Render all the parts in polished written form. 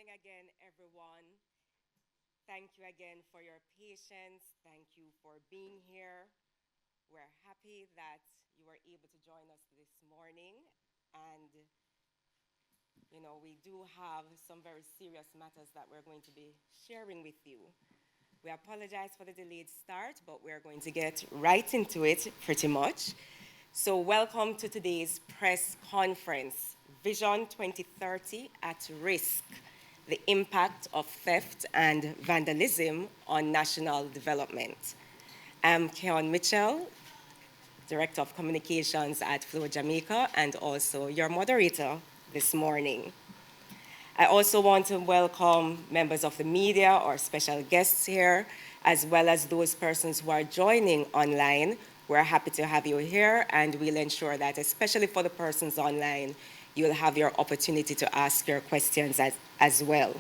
morning again, everyone. Thank you again for your patience. Thank you for being here. We're happy that you were able to join us this morning. And, we do have some very serious matters that we're going to be sharing with you. We apologize for the delayed start, but we're going to get right into it pretty much. So welcome to today's press conference, Vision 2030 at Risk, the impact of theft and vandalism on national development. I'm Keon Mitchell, Director of Communications at Flow Jamaica, and also your moderator this morning. I also want to welcome members of the media or special guests here, as well as those persons who are joining online. We're happy to have you here, and we'll ensure that, especially for the persons online, you'll have your opportunity to ask your questions as well.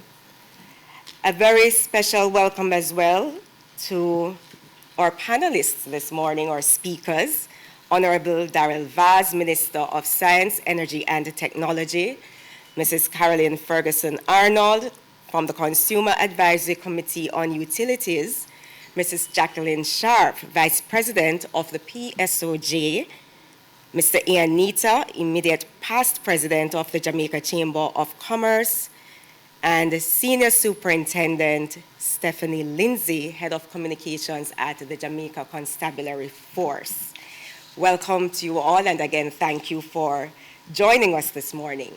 A very special welcome as well to our panelists this morning, our speakers, Honorable Darrell Vaz, Minister of Science, Energy and Technology, Mrs. Caroline Ferguson-Arnold from the Consumer Advisory Committee on Utilities, Mrs. Jacqueline Sharp, Vice President of the PSOJ, Mr. Ian Nita, immediate past President of the Jamaica Chamber of Commerce, and Senior Superintendent Stephanie Lindsay, Head of Communications at the Jamaica Constabulary Force. Welcome to you all, and again, thank you for joining us this morning.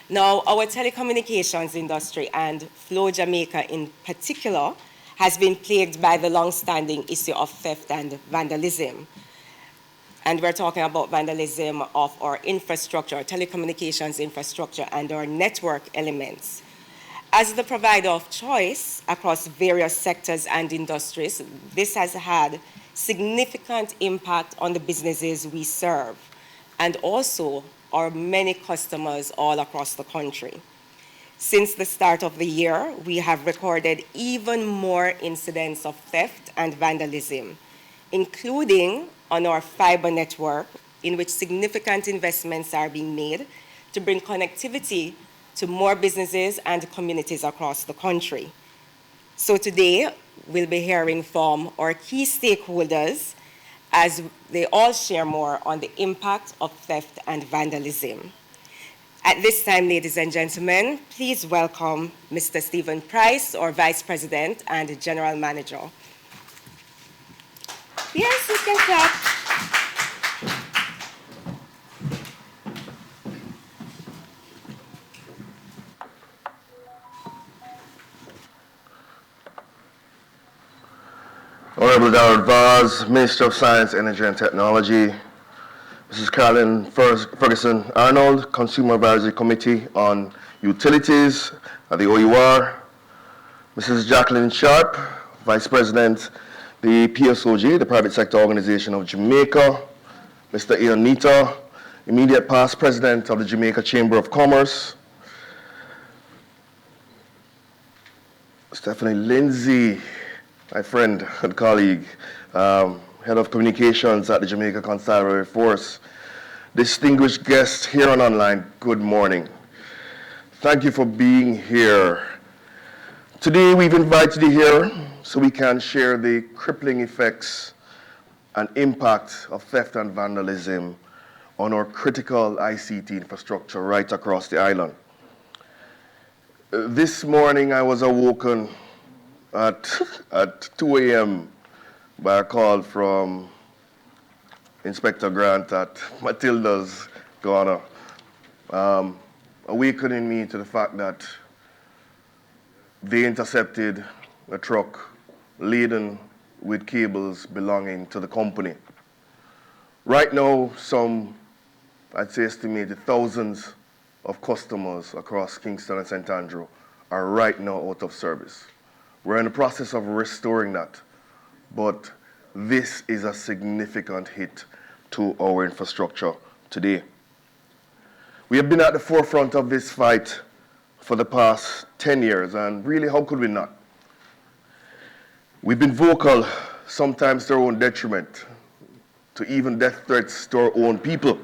Now, our telecommunications industry, and Flow Jamaica in particular, has been plagued by the long-standing issue of theft and vandalism. And we're talking about vandalism of our infrastructure, our telecommunications infrastructure, and our network elements. As the provider of choice across various sectors and industries, this has had significant impact on the businesses we serve, and also our many customers all across the country. Since the start of the year, we have recorded even more incidents of theft and vandalism, including on our fiber network, in which significant investments are being made to bring connectivity to more businesses and communities across the country. So today, we'll be hearing from our key stakeholders as they all share more on the impact of theft and vandalism. At this time, ladies and gentlemen, please welcome Mr. Stephen Price, our Vice President and General Manager. Yes, you can clap. Honorable Darrell Vaz, Minister of Science, Energy and Technology, Mrs. Caroline Ferguson-Arnold, Consumer Advisory Committee on Utilities at the OUR, Mrs. Jacqueline Sharp, Vice President, the PSOJ, the Private Sector Organization of Jamaica, Mr. Ian Nita, immediate past President of the Jamaica Chamber of Commerce, Stephanie Lindsay, my friend and colleague, Head of Communications at the Jamaica Constabulary Force. Distinguished guests here and online, good morning. Thank you for being here. Today we've invited you here so we can share the crippling effects and impact of theft and vandalism on our critical ICT infrastructure right across the island. This morning I was awoken at 2 a.m. by a call from Inspector Grant at Matilda's Ghana, awakening me to the fact that they intercepted a truck laden with cables belonging to the company. Right now, I'd say estimated thousands of customers across Kingston and St. Andrew are right now out of service. We're in the process of restoring that, but this is a significant hit to our infrastructure today. We have been at the forefront of this fight for the past 10 years, and really, how could we not? We've been vocal, sometimes to our own detriment, to even death threats to our own people.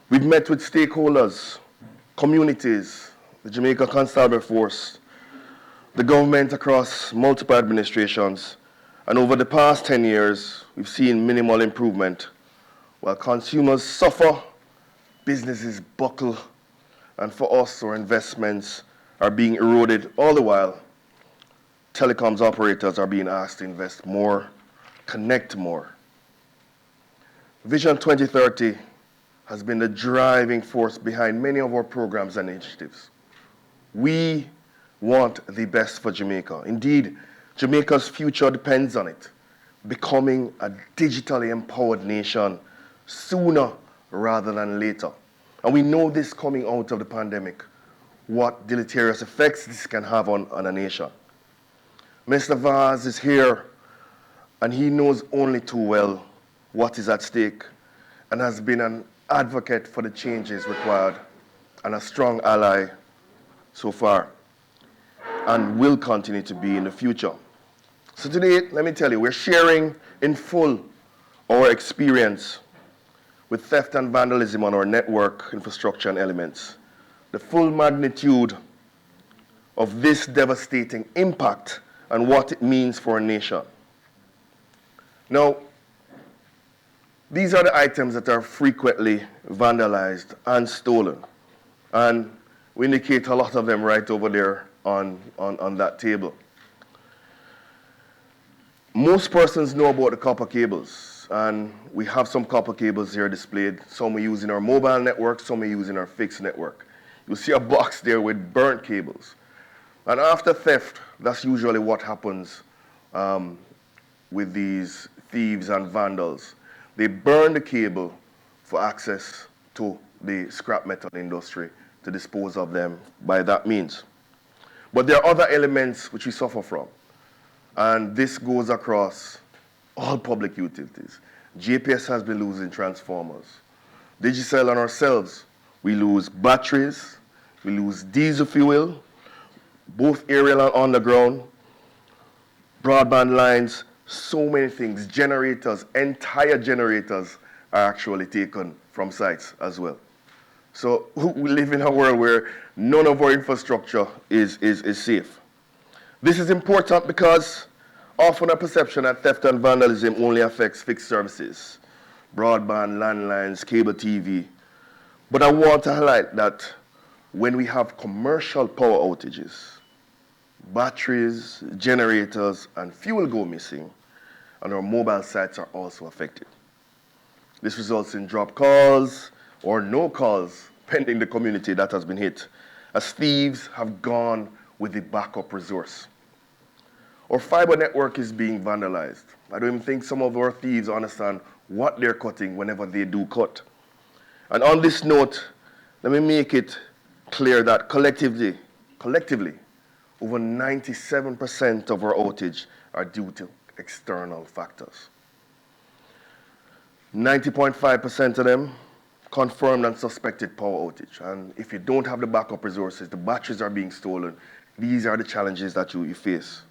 We've met with stakeholders, communities, the Jamaica Constabulary Force, the government across multiple administrations, and over the past 10 years, we've seen minimal improvement. While consumers suffer, businesses buckle, and for us, our investments are being eroded. All the while, telecoms operators are being asked to invest more, connect more. Vision 2030 has been the driving force behind many of our programs and initiatives. We want the best for Jamaica. Indeed, Jamaica's future depends on it, becoming a digitally empowered nation sooner rather than later. And we know this coming out of the pandemic, what deleterious effects this can have on a nation. Mr. Vaz is here, and he knows only too well what is at stake and has been an advocate for the changes required and a strong ally so far, and will continue to be in the future. So today, let me tell you, we're sharing in full our experience with theft and vandalism on our network, infrastructure, and elements. The full magnitude of this devastating impact and what it means for a nation. Now, these are the items that are frequently vandalized and stolen. And we indicate a lot of them right over there on that table. Most persons know about the copper cables, and we have some copper cables here displayed. Some we use in our mobile network, some we use in our fixed network. You'll see a box there with burnt cables. And after theft, that's usually what happens with these thieves and vandals. They burn the cable for access to the scrap metal industry to dispose of them by that means. But there are other elements which we suffer from. And this goes across all public utilities. JPS has been losing transformers. Digicel and ourselves, we lose batteries, we lose diesel fuel, both aerial and underground, broadband lines, so many things. Generators, entire generators are actually taken from sites as well. So we live in a world where none of our infrastructure is safe. This is important because often a perception that theft and vandalism only affects fixed services, broadband, landlines, cable TV. But I want to highlight that when we have commercial power outages, batteries, generators, and fuel go missing, and our mobile sites are also affected. This results in dropped calls or no calls pending the community that has been hit, as thieves have gone with the backup resource. Our fiber network is being vandalized. I don't even think some of our thieves understand what they're cutting whenever they do cut. And on this note, let me make it clear that collectively, over 97% of our outage are due to external factors. 90.5% of them confirmed and suspected power outage. And if you don't have the backup resources, the batteries are being stolen, these are the challenges that you face.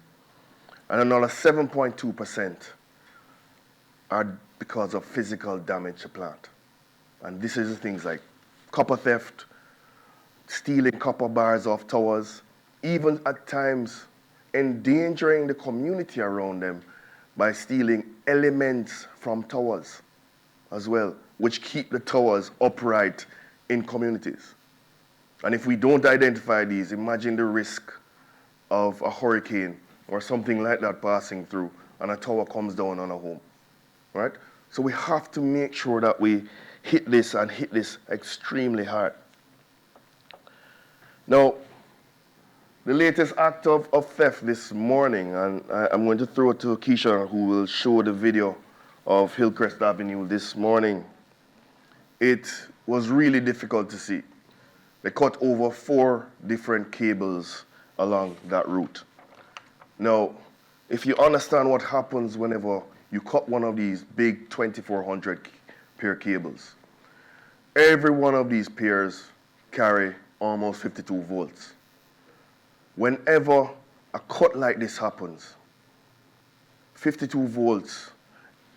And another 7.2% are because of physical damage to plant. And this is things like copper theft, stealing copper bars off towers, even at times endangering the community around them by stealing elements from towers as well, which keep the towers upright in communities. And if we don't identify these, imagine the risk of a hurricane or something like that passing through and a tower comes down on a home, right? So we have to make sure that we hit this and hit this extremely hard. Now, the latest act of theft this morning, and I'm going to throw it to Keisha, who will show the video of Hillcrest Avenue this morning. It was really difficult to see. They cut over 4 different cables along that route. Now, if you understand what happens whenever you cut one of these big 2400 pair cables, every one of these pairs carry almost 52 volts. Whenever a cut like this happens, 52 volts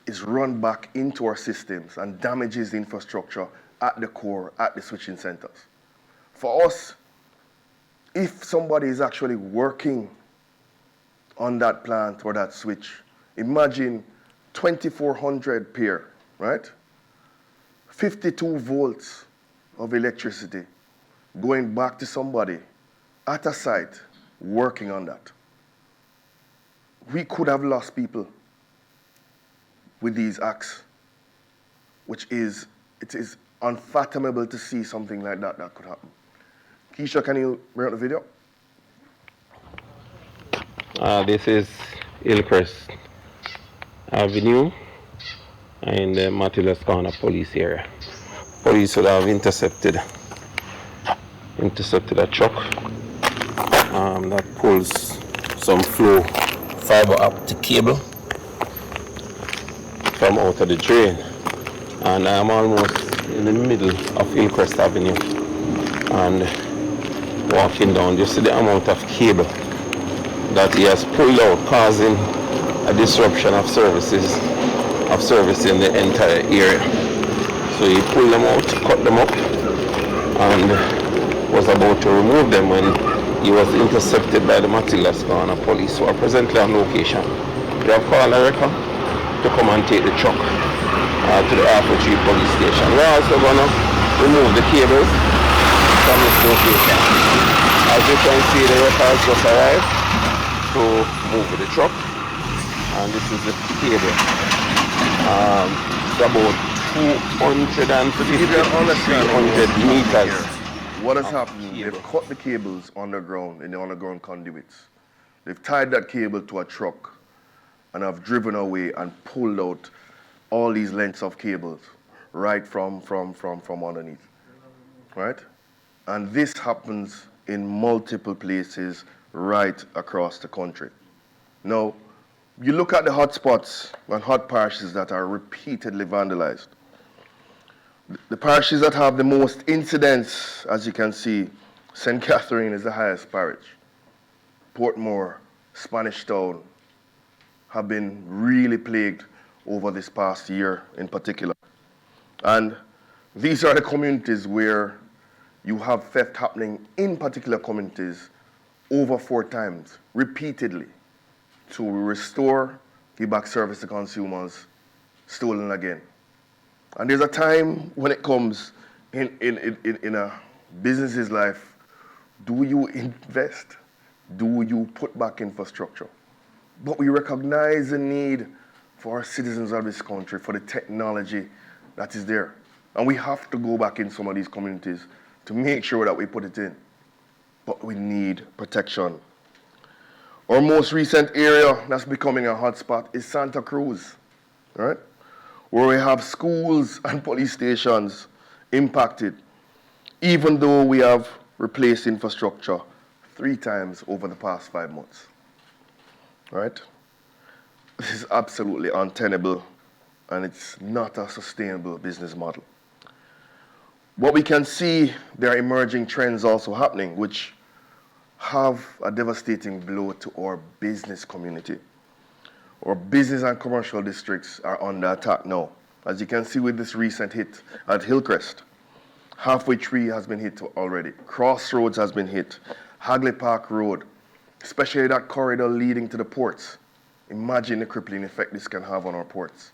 is run back into our systems and damages the infrastructure at the core, at the switching centers. For us, if somebody is actually working on that plant or that switch, imagine 2,400 pair, right? 52 volts of electricity going back to somebody at a site working on that. We could have lost people with these acts, it is unfathomable to see something like that could happen. Keisha, can you bring up the video? This is Hillcrest Avenue in the Matilda's Corner police area. Police would have intercepted a truck that pulls some flow fiber optic cable from out of the drain. And I'm almost in the middle of Hillcrest Avenue and walking down. You see the amount of cable that he has pulled out, causing a disruption of service in the entire area. So he pulled them out, cut them up, and was about to remove them when he was intercepted by the Matilda's Corner police, who are presently on location. They have called Erica to come and take the truck to the R43 police station. We're also going to remove the cables from this location. As you can see, the records just arrived to move with the truck, and this is the cable. It's about 300 meters. What has happened? They've cut the cables underground in the underground conduits. They've tied that cable to a truck and have driven away and pulled out all these lengths of cables right from underneath, right? And this happens in multiple places right across the country. Now, you look at the hotspots and hot parishes that are repeatedly vandalized. The parishes that have the most incidents, as you can see, St. Catherine is the highest parish. Portmore, Spanish Town have been really plagued over this past year in particular. And these are the communities where you have theft happening in particular communities over 4 times, repeatedly, to restore, give back service to consumers, stolen again. And there's a time when it comes in a business's life, do you invest? Do you put back infrastructure? But we recognize the need for our citizens of this country, for the technology that is there. And we have to go back in some of these communities to make sure that we put it in. But we need protection. Our most recent area that's becoming a hotspot is Santa Cruz, right? Where we have schools and police stations impacted, even though we have replaced infrastructure 3 times over the past 5 months, right? This is absolutely untenable, and it's not a sustainable business model. What we can see, there are emerging trends also happening, which have a devastating blow to our business community. Our business and commercial districts are under attack now. As you can see with this recent hit at Hillcrest, Halfway Tree has been hit already. Crossroads has been hit. Hagley Park Road, especially that corridor leading to the ports. Imagine the crippling effect this can have on our ports,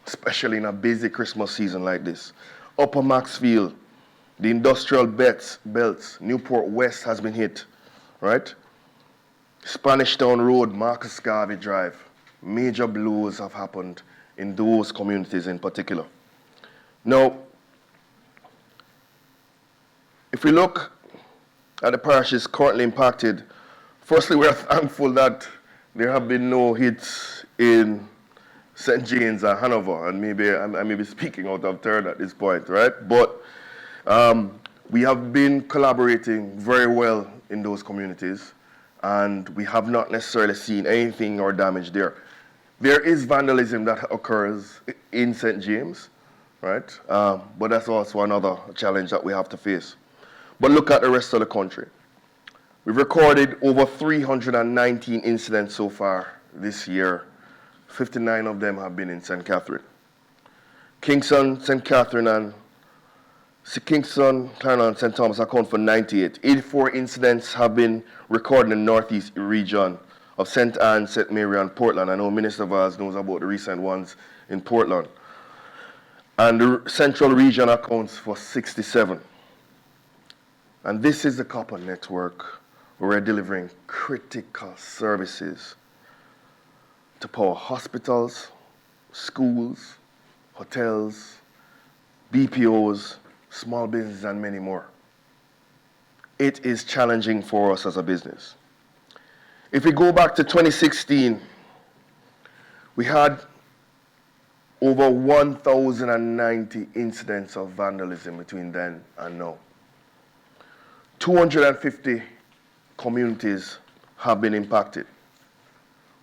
especially in a busy Christmas season like this. Upper Maxfield, the industrial belts, Newport West has been hit, right? Spanish Town Road, Marcus Garvey Drive. Major blows have happened in those communities in particular. Now, if we look at the parishes currently impacted, firstly, we are thankful that there have been no hits in St. James and Hanover, and maybe I may be speaking out of turn at this point, right? But we have been collaborating very well in those communities, and we have not necessarily seen anything or damage there. There is vandalism that occurs in St. James, right? But that's also another challenge that we have to face. But look at the rest of the country. We've recorded over 319 incidents so far this year. 59 of them have been in St. Catherine. Kingston, St. Catherine, and Kingston, Clarendon, and St. Thomas account for 98. 84 incidents have been recorded in the northeast region of St. Anne, St. Mary, and Portland. I know Minister Vaz knows about the recent ones in Portland. And the central region accounts for 67. And this is the copper network where we're delivering critical services to power hospitals, schools, hotels, BPOs, small businesses, and many more. It is challenging for us as a business. If we go back to 2016, we had over 1,090 incidents of vandalism between then and now. 250 communities have been impacted.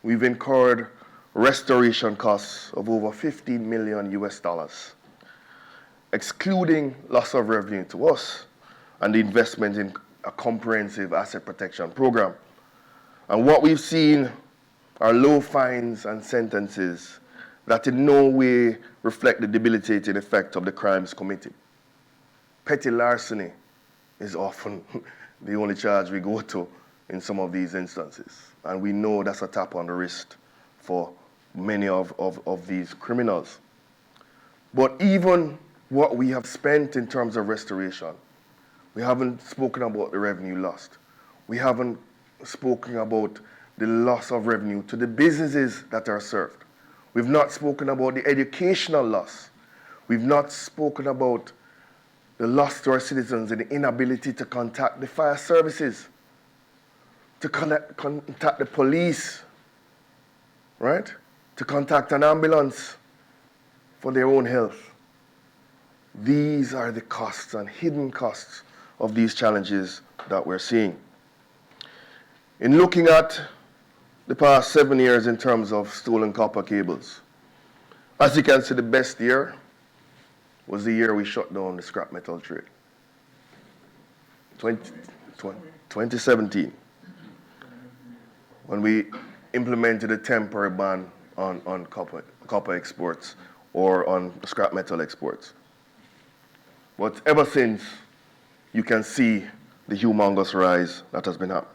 We've incurred restoration costs of over $15 million US, excluding loss of revenue to us and the investment in a comprehensive asset protection program. And what we've seen are low fines and sentences that in no way reflect the debilitating effect of the crimes committed. Petty larceny is often the only charge we go to in some of these instances. And we know that's a tap on the wrist for many of these criminals. But even what we have spent in terms of restoration, we haven't spoken about the revenue lost. We haven't spoken about the loss of revenue to the businesses that are served. We've not spoken about the educational loss. We've not spoken about the loss to our citizens and the inability to contact the fire services, to contact the police, right? To contact an ambulance for their own health. These are the costs and hidden costs of these challenges that we're seeing. In looking at the past 7 years in terms of stolen copper cables, as you can see, the best year was the year we shut down the scrap metal trade. 2017, when we implemented a temporary ban on copper exports or on scrap metal exports. But ever since, you can see the humongous rise that has been happening.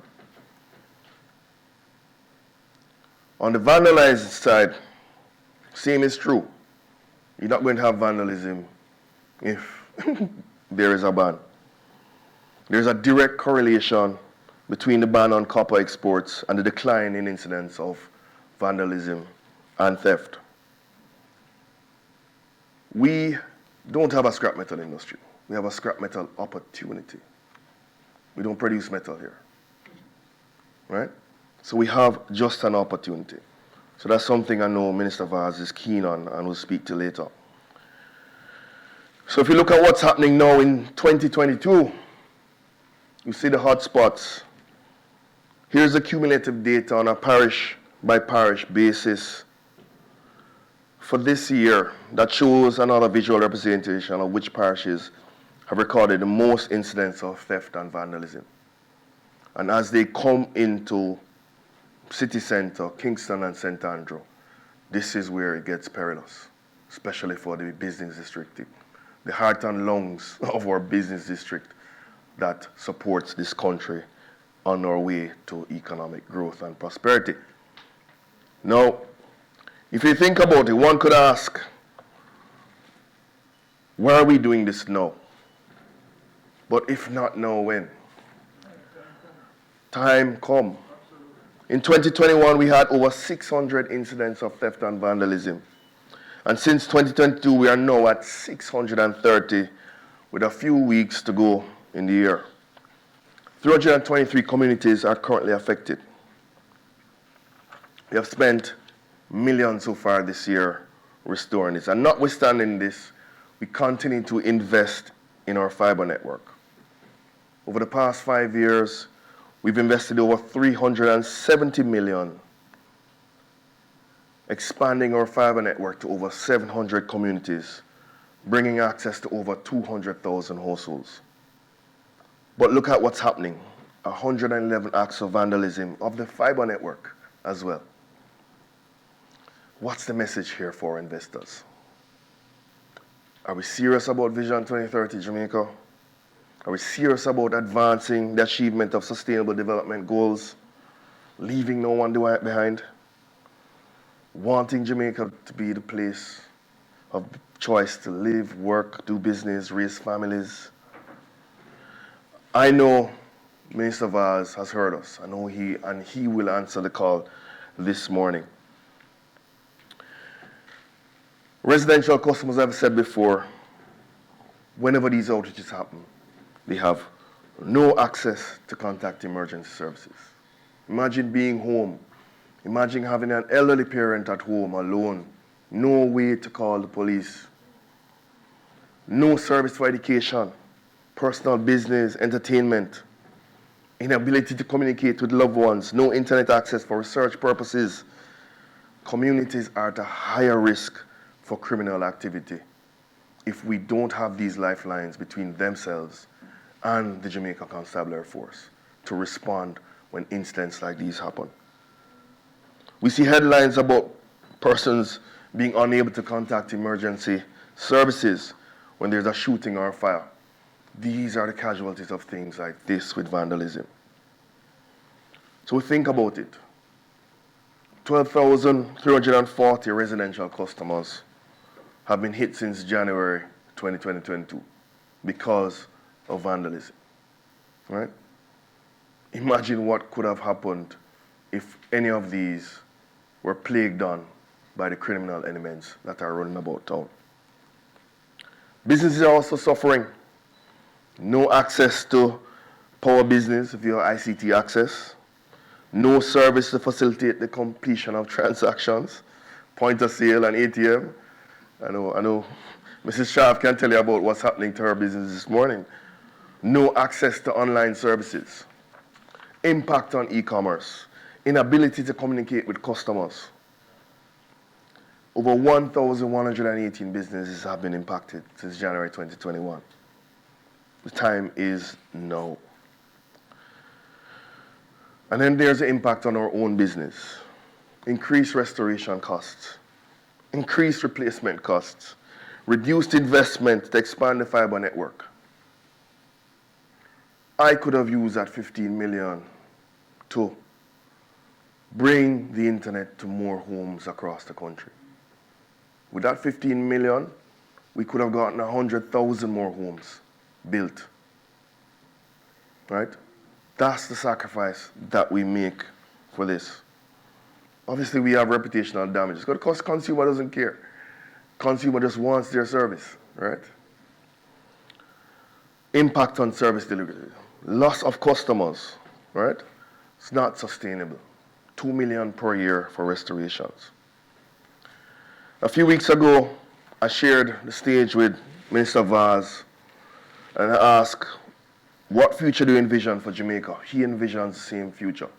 On the vandalized side, same is true. You're not going to have vandalism if there is a ban. There's a direct correlation between the ban on copper exports and the decline in incidents of vandalism and theft. We don't have a scrap metal industry. We have a scrap metal opportunity. We don't produce metal here, right? So we have just an opportunity. So that's something I know Minister Vaz is keen on and will speak to later. So if you look at what's happening now in 2022, you see the hotspots. Here's the cumulative data on a parish by parish basis for this year that shows another visual representation of which parishes have recorded the most incidents of theft and vandalism. And as they come into city center, Kingston and St. Andrew, this is where it gets perilous, especially for the business district, the heart and lungs of our business district that supports this country on our way to economic growth and prosperity. Now, if you think about it, one could ask, why are we doing this now? But if not now, when? Time come. In 2021, we had over 600 incidents of theft and vandalism. And since 2022, we are now at 630 with a few weeks to go in the year. 323 communities are currently affected. We have spent millions so far this year restoring this. And notwithstanding this, we continue to invest in our fiber network. Over the past 5 years, we've invested over $370 million, expanding our fiber network to over 700 communities, bringing access to over 200,000 households. But look at what's happening. 111 acts of vandalism of the fiber network as well. What's the message here for investors? Are we serious about Vision 2030 Jamaica? Are we serious about advancing the achievement of sustainable development goals, leaving no one behind? Wanting Jamaica to be the place of choice to live, work, do business, raise families? I know Minister Vaz has heard us. I know he will answer the call this morning. Residential customers, I've said before, whenever these outages happen, they have no access to contact emergency services. Imagine being home. Imagine having an elderly parent at home alone. No way to call the police. No service for education, personal business, entertainment. Inability to communicate with loved ones. No internet access for research purposes. Communities are at a higher risk for criminal activity if we don't have these lifelines between themselves and the Jamaica Constabulary Force to respond when incidents like these happen. We see headlines about persons being unable to contact emergency services when there's a shooting or a fire. These are the casualties of things like this with vandalism. So think about it. 12,340 residential customers have been hit since January 2022 because of vandalism, right? Imagine what could have happened if any of these were plagued on by the criminal elements that are running about town. Businesses are also suffering. No access to power business if you have ICT access. No service to facilitate the completion of transactions, point of sale and ATM. I know Mrs. Sharp can tell you about what's happening to her business this morning. No access to online services. Impact on e-commerce. Inability to communicate with customers. Over 1,118 businesses have been impacted since January 2021. The time is now. And then there's the impact on our own business. Increased restoration costs, increased replacement costs, reduced investment to expand the fiber network. I could have used that 15 million to bring the internet to more homes across the country. With that 15 million, we could have gotten 100,000 more homes built, right? That's the sacrifice that we make for this. Obviously, we have reputational damages because consumer doesn't care. Consumer just wants their service, right? Impact on service delivery. Loss of customers, right? It's not sustainable. 2 million per year for restorations. A few weeks ago, I shared the stage with Minister Vaz and I asked, what future do you envision for Jamaica? He envisions the same future.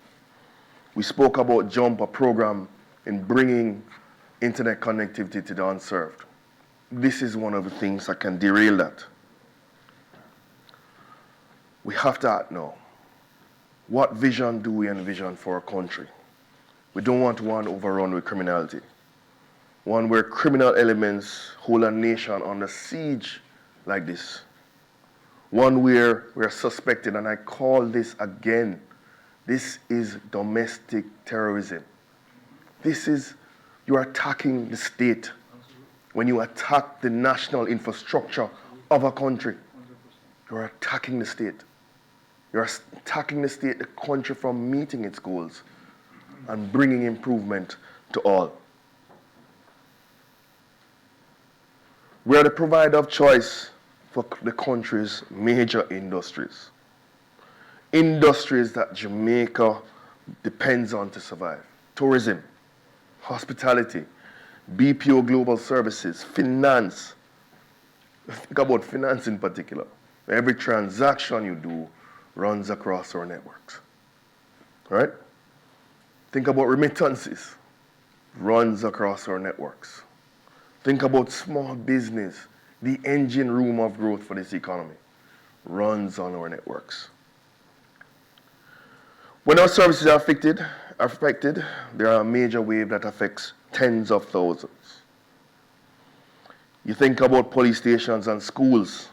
We spoke about JUMP, a program in bringing internet connectivity to the unserved. This is one of the things that can derail that. We have to act now. What vision do we envision for our country? We don't want one overrun with criminality. One where criminal elements hold a nation under siege like this. One where we are suspected, and I call this again, this is domestic terrorism. This is, you are attacking the state when you attack the national infrastructure of a country. You are attacking the state. You are attacking the state, the country from meeting its goals and bringing improvement to all. We are the provider of choice for the country's major industries. Industries that Jamaica depends on to survive. Tourism, hospitality, BPO global services, finance. Think about finance in particular. Every transaction you do runs across our networks, right? Think about remittances, runs across our networks. Think about small business, the engine room of growth for this economy, runs on our networks. When our services are affected, there are a major wave that affects tens of thousands. You think about police stations and schools.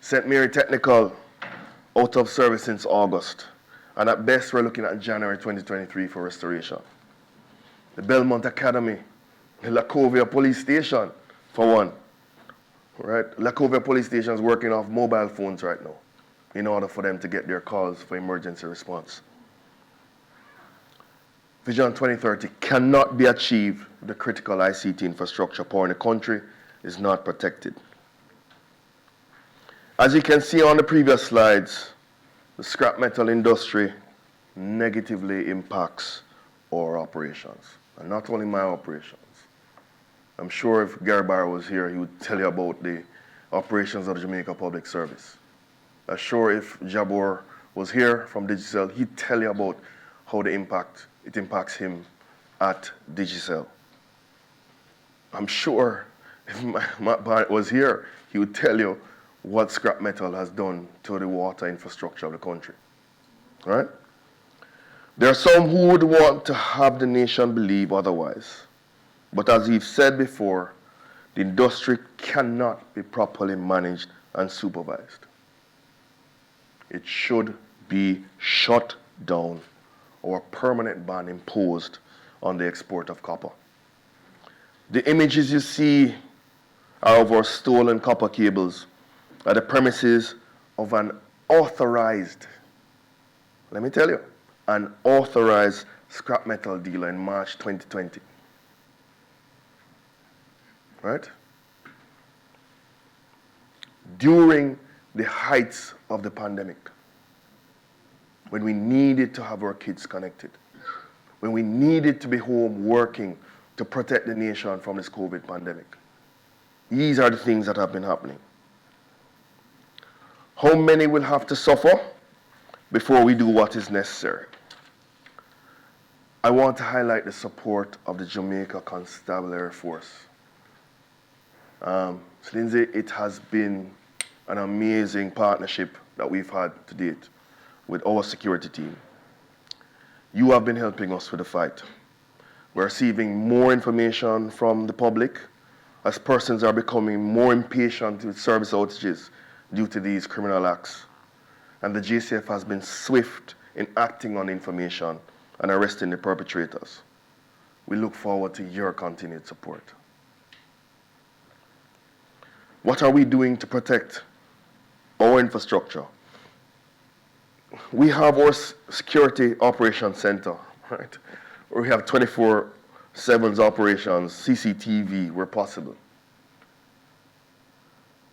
St. Mary Technical, out of service since August. And at best, we're looking at January 2023 for restoration. The Belmont Academy, the Lacovia Police Station, for one. Right? Lacovia Police Station is working off mobile phones right now in order for them to get their calls for emergency response. Vision 2030 cannot be achieved if the critical ICT infrastructure power in the country is not protected. As you can see on the previous slides, the scrap metal industry negatively impacts our operations, and not only my operations. I'm sure if Gary Barr was here, he would tell you about the operations of the Jamaica Public Service. I'm sure if Jabor was here from Digicel, he'd tell you about how it impacts him at Digicel. I'm sure if Matt Barnett was here, he would tell you what scrap metal has done to the water infrastructure of the country. All right? There are some who would want to have the nation believe otherwise. But as we've said before, the industry cannot be properly managed and supervised. It should be shut down or a permanent ban imposed on the export of copper. The images you see are of our stolen copper cables at the premises of an authorized, let me tell you, an authorized scrap metal dealer in March 2020. Right? During the heights of the pandemic, when we needed to have our kids connected, when we needed to be home working to protect the nation from this COVID pandemic. These are the things that have been happening. How many will have to suffer before we do what is necessary? I want to highlight the support of the Jamaica Constabulary Force. Lindsay, it has been an amazing partnership that we've had to date with our security team. You have been helping us with the fight. We're receiving more information from the public as persons are becoming more impatient with service outages due to these criminal acts. And the JCF has been swift in acting on information and arresting the perpetrators. We look forward to your continued support. What are we doing to protect our infrastructure? We have our security operations center, right? Where we have 24/7 operations, CCTV where possible.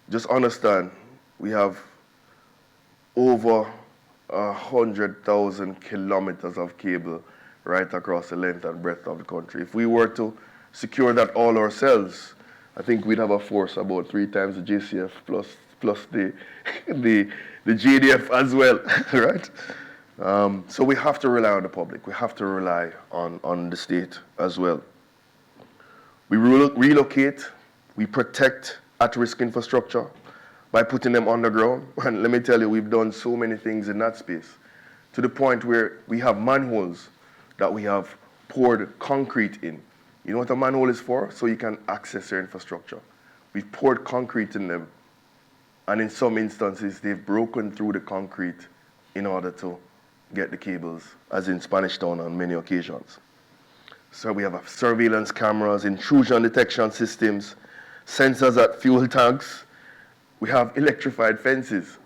Just understand, we have over 100,000 kilometers of cable right across the length and breadth of the country. If we were to secure that all ourselves, I think we'd have a force about 3 times the JCF plus the JDF as well, right? So we have to rely on the public. We have to rely on the state as well. We relocate, we protect at-risk infrastructure by putting them underground. And let me tell you, we've done so many things in that space to the point where we have manholes that we have poured concrete in. You know what a manhole is for? So you can access your infrastructure. We've poured concrete in them. And in some instances, they've broken through the concrete in order to get the cables, as in Spanish Town on many occasions. So we have surveillance cameras, intrusion detection systems, sensors at fuel tanks. We have electrified fences,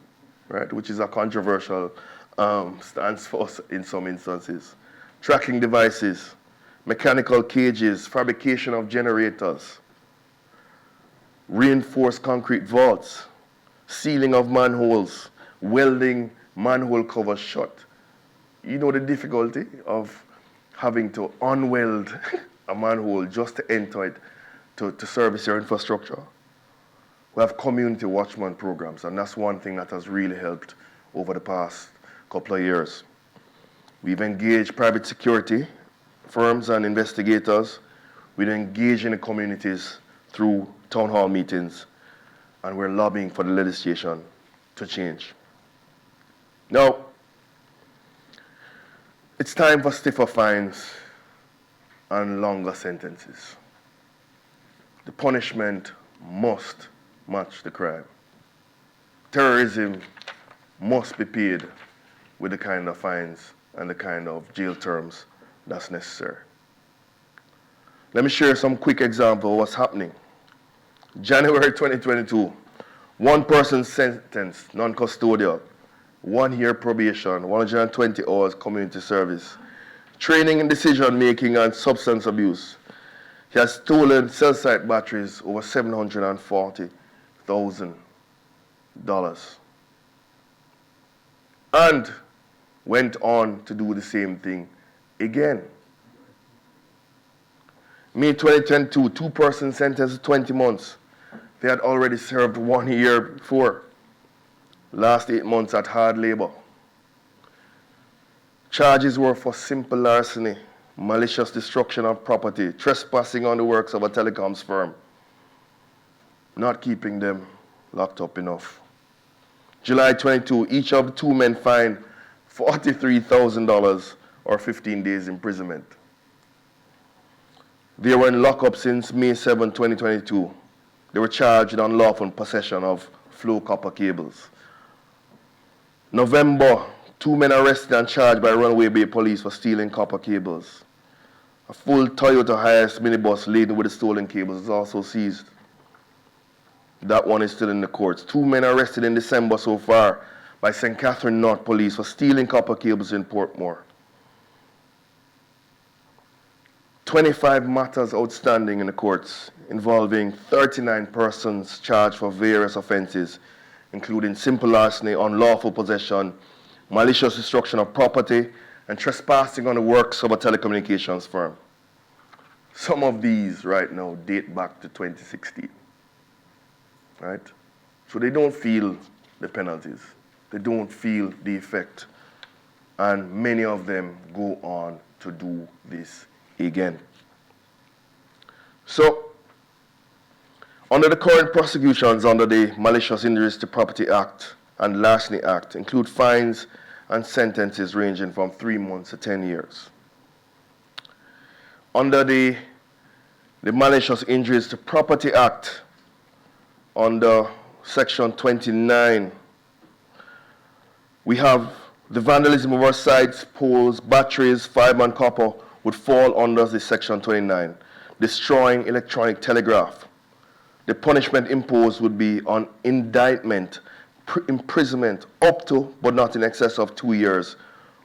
right, which is a controversial stance for us in some instances. Tracking devices, mechanical cages, fabrication of generators, reinforced concrete vaults, sealing of manholes, welding manhole covers shut. You know the difficulty of having to unweld a manhole just to enter it to service your infrastructure. We have community watchman programs, and that's one thing that has really helped over the past couple of years. We've engaged private security firms and investigators. We've engaged in the communities through town hall meetings, and we're lobbying for the legislation to change. Now, it's time for stiffer fines and longer sentences. The punishment must match the crime. Terrorism must be paid with the kind of fines and the kind of jail terms that's necessary. Let me share some quick example of what's happening. January 2022, one person sentenced, non-custodial, 1 year probation, 120 hours community service, training in decision making and substance abuse. He has stolen cell site batteries over $740,000 and went on to do the same thing again. May 2022, 2 persons sentenced to 20 months. They had already served 1 year before. Last 8 months at hard labor. Charges were for simple larceny, malicious destruction of property, trespassing on the works of a telecoms firm, not keeping them locked up enough. July 22, each of the 2 men fined $43,000 or 15 days imprisonment. They were in lockup since May 7, 2022. They were charged with unlawful possession of flow copper cables. November, 2 men arrested and charged by Runaway Bay Police for stealing copper cables. A full Toyota Hiace minibus laden with the stolen cables is also seized. That one is still in the courts. 2 men arrested in December so far by St. Catherine North Police for stealing copper cables in Portmore. 25 matters outstanding in the courts involving 39 persons charged for various offenses, including simple larceny, unlawful possession, malicious destruction of property, and trespassing on the works of a telecommunications firm. Some of these right now date back to 2016, right? So they don't feel the penalties. They don't feel the effect. And many of them go on to do this again. So, under the current prosecutions under the Malicious Injuries to Property Act and Larceny Act include fines and sentences ranging from 3 months to 10 years. Under the Malicious Injuries to Property Act, under Section 29, we have the vandalism of our sites, poles, batteries, fiber and copper would fall under the Section 29. Destroying electronic telegraph. The punishment imposed would be on indictment, imprisonment up to but not in excess of 2 years,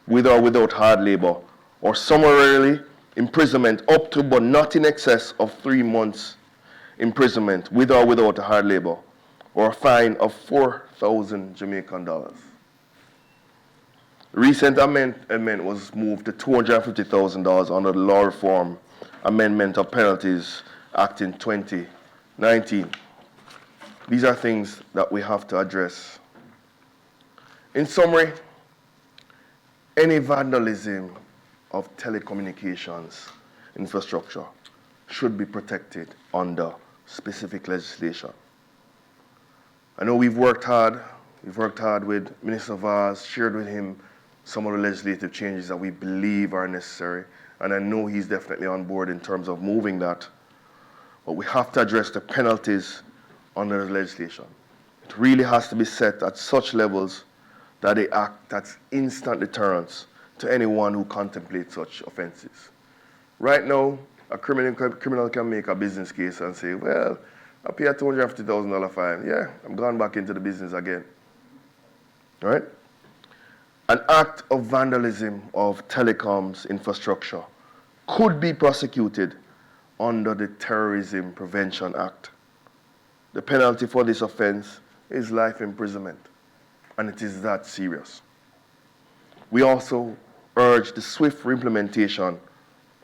with or without hard labor, or summarily imprisonment up to but not in excess of 3 months imprisonment, with or without hard labor, or a fine of 4,000 Jamaican dollars. Recent amendment was moved to $250,000 under the Law Reform Amendment of Penalties Act in 2019. These are things that we have to address. In summary, any vandalism of telecommunications infrastructure should be protected under specific legislation. I know we've worked hard with Minister Vaz, shared with him some of the legislative changes that we believe are necessary, and I know he's definitely on board in terms of moving that. But we have to address the penalties under the legislation. It really has to be set at such levels that they act as instant deterrence to anyone who contemplates such offenses. Right now, a criminal can make a business case and say, well, I pay a $250,000 fine. Yeah, I'm going back into the business again. All right? An act of vandalism of telecoms infrastructure could be prosecuted under the Terrorism Prevention Act. The penalty for this offense is life imprisonment, and it is that serious. We also urge the swift implementation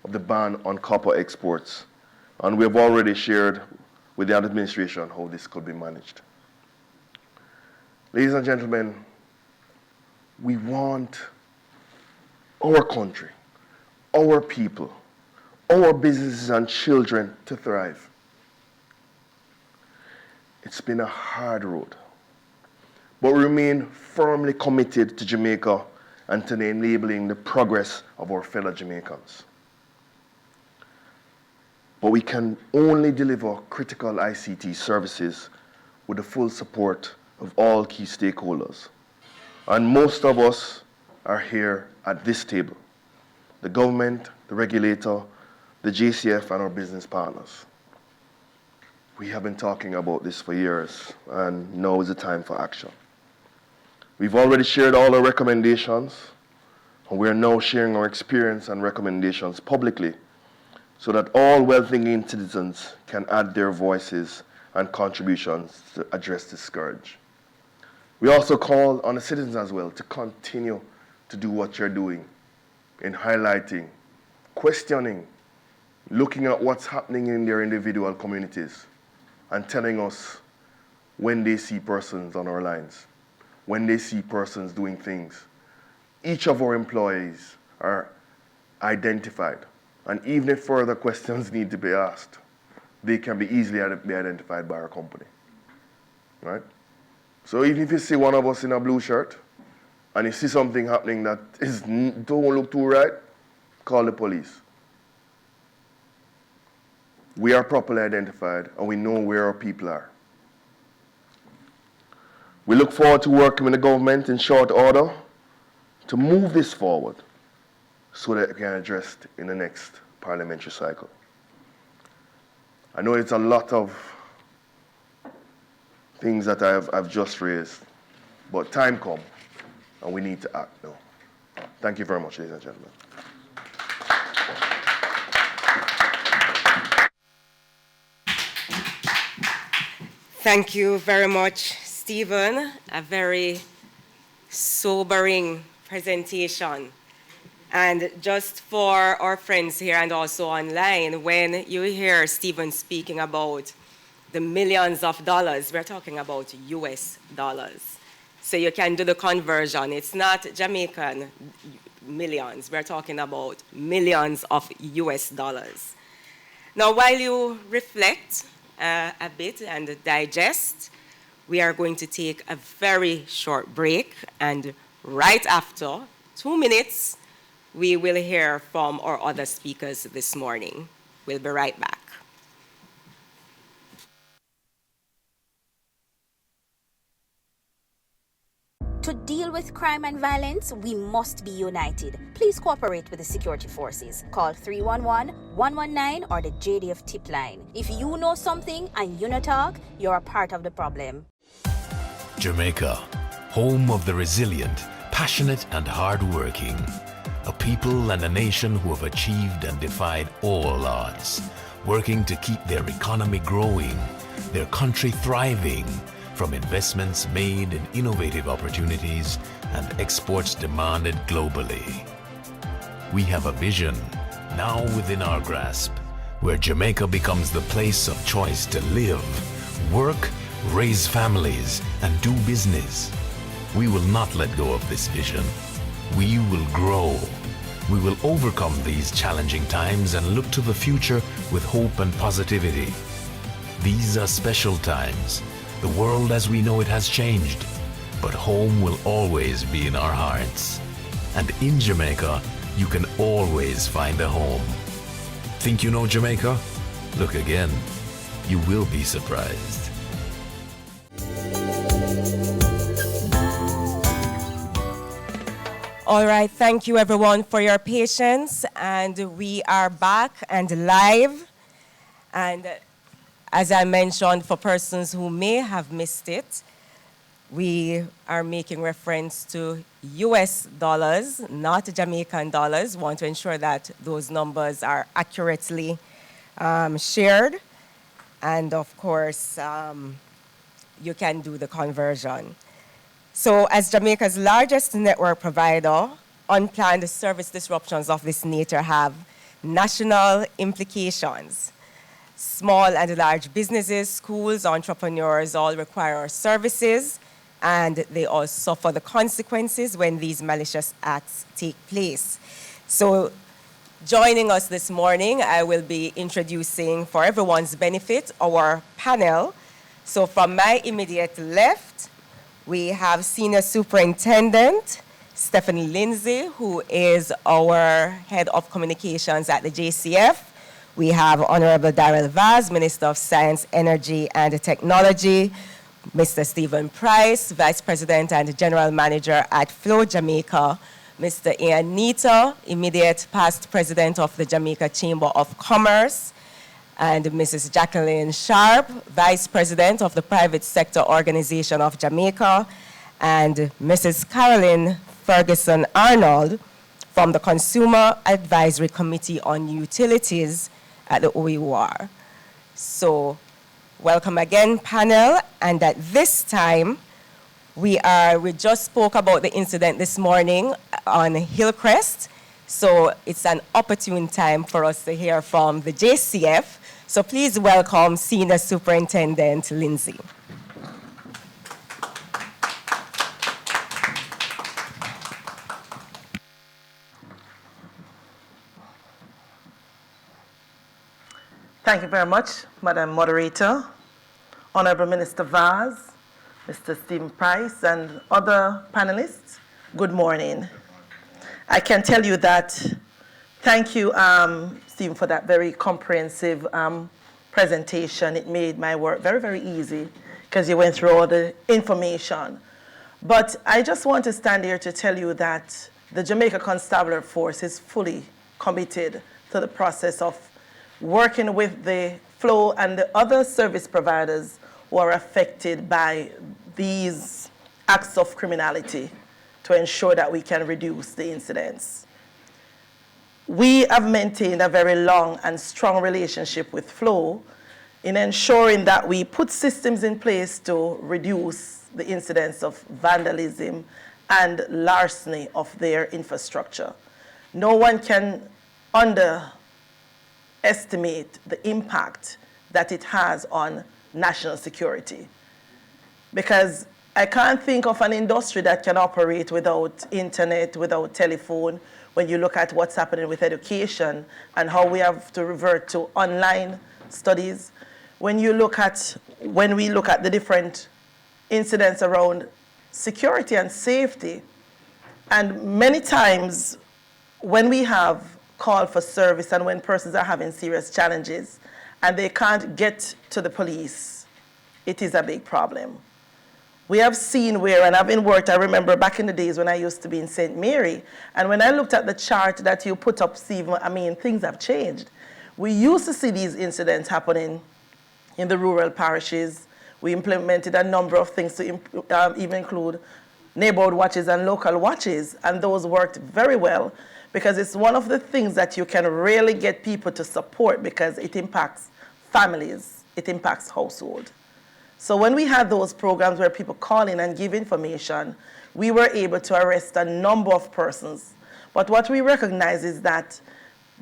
of the ban on copper exports, and we have already shared with the administration how this could be managed. Ladies and gentlemen, we want our country, our people, our businesses and children to thrive. It's been a hard road, but we remain firmly committed to Jamaica and to enabling the progress of our fellow Jamaicans. but we can only deliver critical ICT services with the full support of all key stakeholders. And most of us are here at this table: the government, the regulator, the JCF, and our business partners. We have been talking about this for years, and now is the time for action. We've already shared all our recommendations, and we are now sharing our experience and recommendations publicly so that all well-thinking citizens can add their voices and contributions to address this scourge. We also call on the citizens as well to continue to do what you're doing in highlighting, questioning, looking at what's happening in their individual communities, and telling us when they see persons on our lines, when they see persons doing things. Each of our employees are identified, and even if further questions need to be asked, they can be easily be identified by our company, right? So even if you see one of us in a blue shirt, and you see something happening that don't look too right, call the police. We are properly identified, and we know where our people are. We look forward to working with the government in short order to move this forward so that it can be addressed in the next parliamentary cycle. I know it's a lot of things that I've just raised, but time comes, and we need to act now. Thank you very much, ladies and gentlemen. Thank you very much, Stephen. A very sobering presentation. And just for our friends here and also online, when you hear Stephen speaking about the millions of dollars, we're talking about US dollars. So you can do the conversion. It's not Jamaican millions. We're talking about millions of US dollars. Now, while you reflect a bit and digest, we are going to take a very short break, and right after 2 minutes, we will hear from our other speakers this morning. We'll be right back. To deal with crime and violence, we must be united. Please cooperate with the security forces. Call 311-119 or the JDF tip line. If you know something and you not talk, you're a part of the problem. Jamaica, home of the resilient, passionate and hard-working. A people and a nation who have achieved and defied all odds, working to keep their economy growing, their country thriving, from investments made in innovative opportunities and exports demanded globally. We have a vision, now within our grasp, where Jamaica becomes the place of choice to live, work, raise families, and do business. We will not let go of this vision. We will grow. We will overcome these challenging times and look to the future with hope and positivity. These are special times. The world as we know it has changed, but home will always be in our hearts. And in Jamaica, you can always find a home. Think you know Jamaica? Look again. You will be surprised. All right, thank you everyone for your patience, and we are back and live. And as I mentioned, for persons who may have missed it, we are making reference to US dollars, not Jamaican dollars. Want to ensure that those numbers are accurately shared. And of course, you can do the conversion. So as Jamaica's largest network provider, unplanned service disruptions of this nature have national implications. Small and large businesses, schools, entrepreneurs all require our services, and they all suffer the consequences when these malicious acts take place. So joining us this morning, I will be introducing, for everyone's benefit, our panel. So from my immediate left, we have Senior Superintendent Stephanie Lindsay, who is our Head of Communications at the JCF. We have Honorable Darrell Vaz, Minister of Science, Energy and Technology, Mr. Stephen Price, Vice President and General Manager at Flow Jamaica, Mr. Ian Nita, immediate past President of the Jamaica Chamber of Commerce, and Mrs. Jacqueline Sharp, Vice President of the Private Sector Organization of Jamaica, and Mrs. Carolyn Ferguson Arnold from the Consumer Advisory Committee on Utilities at the OEUR. So, welcome again, panel, and at this time, we just spoke about the incident this morning on Hillcrest, so it's an opportune time for us to hear from the JCF. So please welcome Senior Superintendent Lindsay. Thank you very much, Madam Moderator, Honorable Minister Vaz, Mr. Stephen Price, and other panelists. Good morning. I can tell you that, thank you, Stephen, for that very comprehensive presentation. It made my work very, very easy because you went through all the information. But I just want to stand here to tell you that the Jamaica Constabulary Force is fully committed to the process of working with the Flow and the other service providers who are affected by these acts of criminality to ensure that we can reduce the incidents. We have maintained a very long and strong relationship with Flow in ensuring that we put systems in place to reduce the incidence of vandalism and larceny of their infrastructure. No one can underestimate the impact that it has on national security, because I can't think of an industry that can operate without internet, without telephone, when you look at what's happening with education and how we have to revert to online studies. When we look at the different incidents around security and safety, and many times when we have call for service and when persons are having serious challenges and they can't get to the police, it is a big problem. We have seen where, and having worked, I remember back in the days when I used to be in St. Mary, and when I looked at the chart that you put up, Steve, I mean, things have changed. We used to see these incidents happening in the rural parishes. We implemented a number of things to even include neighborhood watches and local watches, and those worked very well because it's one of the things that you can really get people to support because it impacts families, it impacts household. So when we had those programs where people call in and give information, we were able to arrest a number of persons. But what we recognize is that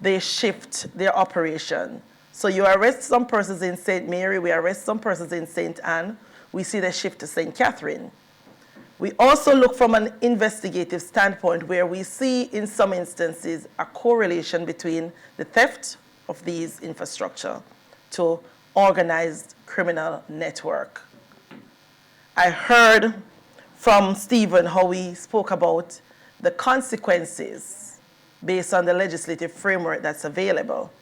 they shift their operation. So you arrest some persons in St. Mary, we arrest some persons in St. Anne, we see the shift to St. Catherine. We also look from an investigative standpoint where we see in some instances a correlation between the theft of these infrastructure to organized criminal network. I heard from Stephen how he spoke about the consequences based on the legislative framework that's available.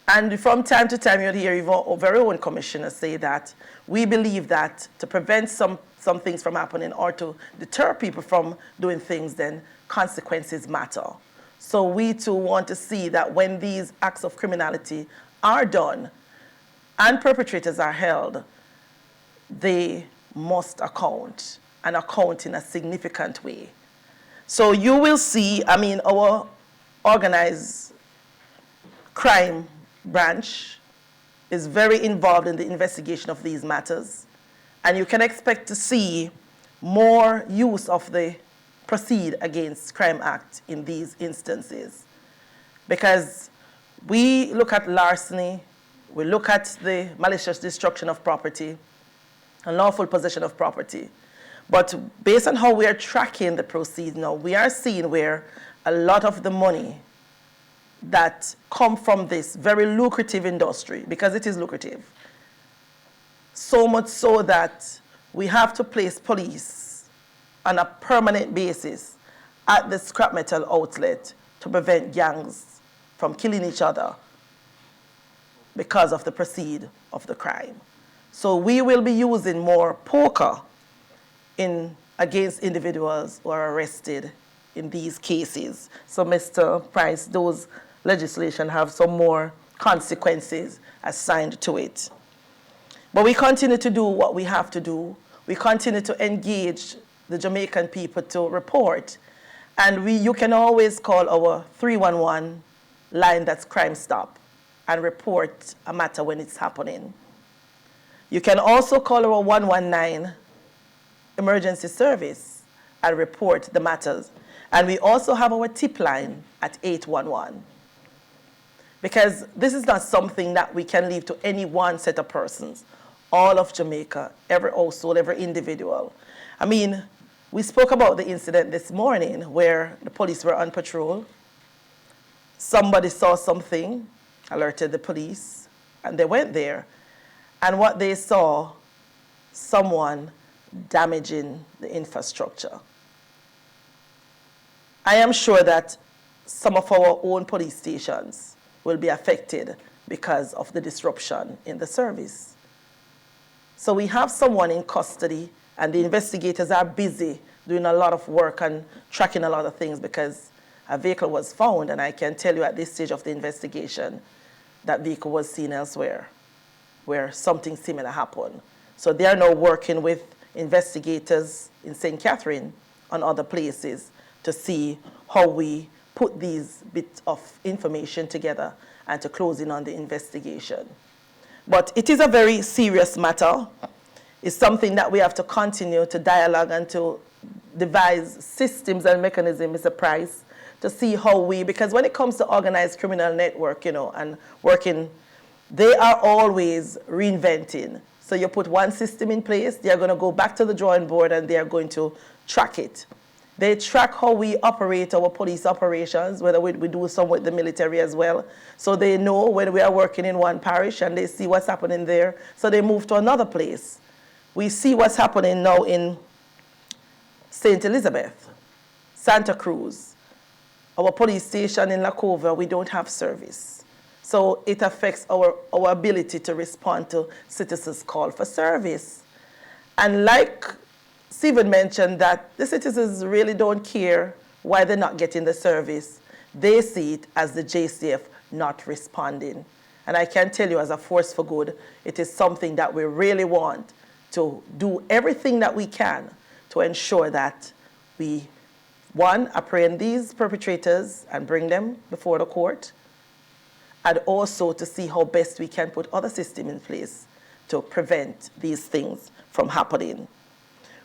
And from time to time, you'll hear even our very own commissioner say that we believe that to prevent some things from happening or to deter people from doing things, then consequences matter. So we too want to see that when these acts of criminality are done and perpetrators are held, they must account and account in a significant way. So you will see, I mean, our organized crime branch is very involved in the investigation of these matters. And you can expect to see more use of the Proceed Against Crime Act in these instances. Because we look at larceny, we look at the malicious destruction of property, unlawful possession of property. But based on how we are tracking the proceeds now, we are seeing where a lot of the money that come from this very lucrative industry, because it is lucrative, so much so that we have to place police on a permanent basis at the scrap metal outlet to prevent gangs from killing each other because of the proceed of the crime. So we will be using more poker against individuals who are arrested in these cases. So, Mr. Price, those legislation have some more consequences assigned to it. But we continue to do what we have to do. We continue to engage the Jamaican people to report. And you can always call our 311 line, that's Crime Stop, and report a matter when it's happening. You can also call our 119 emergency service and report the matters. And we also have our tip line at 811. Because this is not something that we can leave to any one set of persons. All of Jamaica, every household, every individual. I mean, we spoke about the incident this morning where the police were on patrol. Somebody saw something, alerted the police, and they went there. And what they saw, someone damaging the infrastructure. I am sure that some of our own police stations will be affected because of the disruption in the service. So we have someone in custody, and the investigators are busy doing a lot of work and tracking a lot of things because a vehicle was found, and I can tell you at this stage of the investigation, that vehicle was seen elsewhere where something similar happened. So they are now working with investigators in St. Catherine and other places to see how we put these bits of information together and to close in on the investigation. But it is a very serious matter. It's something that we have to continue to dialogue and to devise systems and mechanisms, Mr. Price, to see how because when it comes to organized criminal network, and working, they are always reinventing. So you put one system in place, they are going to go back to the drawing board and they are going to track it. They track how we operate our police operations, whether we do some with the military as well. So they know when we are working in one parish and they see what's happening there, so they move to another place. We see what's happening now in St. Elizabeth, Santa Cruz. Our police station in La Cova, we don't have service. So it affects our ability to respond to citizens' call for service. And like Stephen mentioned, that the citizens really don't care why they're not getting the service. They see it as the JCF not responding. And I can tell you, as a force for good, it is something that we really want to do everything that we can to ensure that we, one, apprehend these perpetrators and bring them before the court, and also to see how best we can put other systems in place to prevent these things from happening.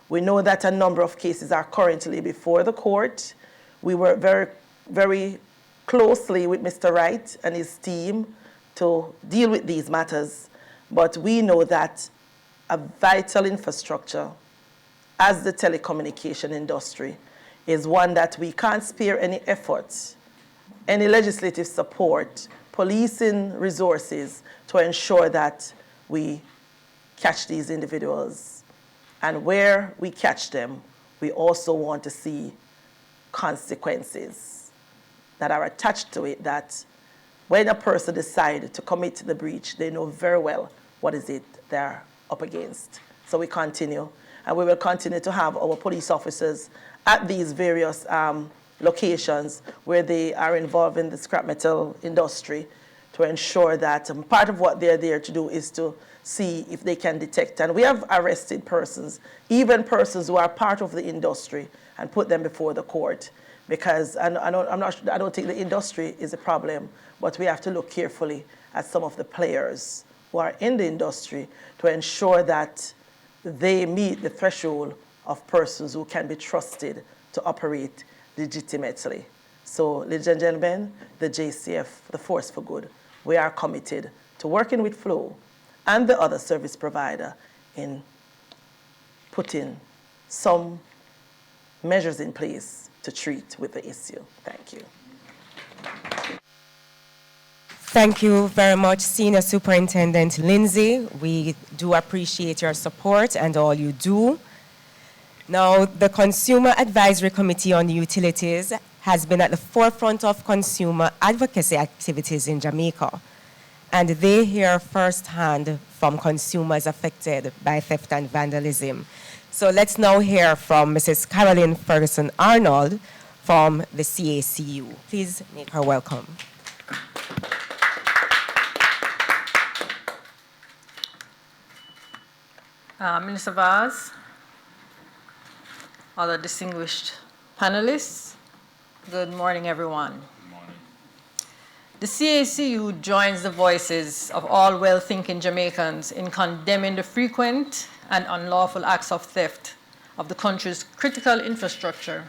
We know that a number of cases are currently before the court. We work very, very closely with Mr. Wright and his team to deal with these matters, but we know that a vital infrastructure as the telecommunication industry is one that we can't spare any efforts, any legislative support, policing resources to ensure that we catch these individuals. And where we catch them, we also want to see consequences that are attached to it, that when a person decides to commit the breach, they know very well what is it they're up against. So we continue, and we will continue to have our police officers at these various locations where they are involved in the scrap metal industry to ensure that part of what they're there to do is to see if they can detect. And we have arrested persons, even persons who are part of the industry, and put them before the court. Because I don't think the industry is a problem, but we have to look carefully at some of the players who are in the industry to ensure that they meet the threshold of persons who can be trusted to operate legitimately. So, ladies and gentlemen, the JCF, the Force for Good, we are committed to working with Flow and the other service provider in putting some measures in place to treat with the issue. Thank you. Thank you very much, Senior Superintendent Lindsay. We do appreciate your support and all you do. Now, the Consumer Advisory Committee on Utilities has been at the forefront of consumer advocacy activities in Jamaica. and they hear firsthand from consumers affected by theft and vandalism. So let's now hear from Mrs. Caroline Ferguson-Arnold from the CACU. Please make her welcome. Minister Vaz, other distinguished panelists, good morning, everyone. Good morning. The CACU joins the voices of all well-thinking Jamaicans in condemning the frequent and unlawful acts of theft of the country's critical infrastructure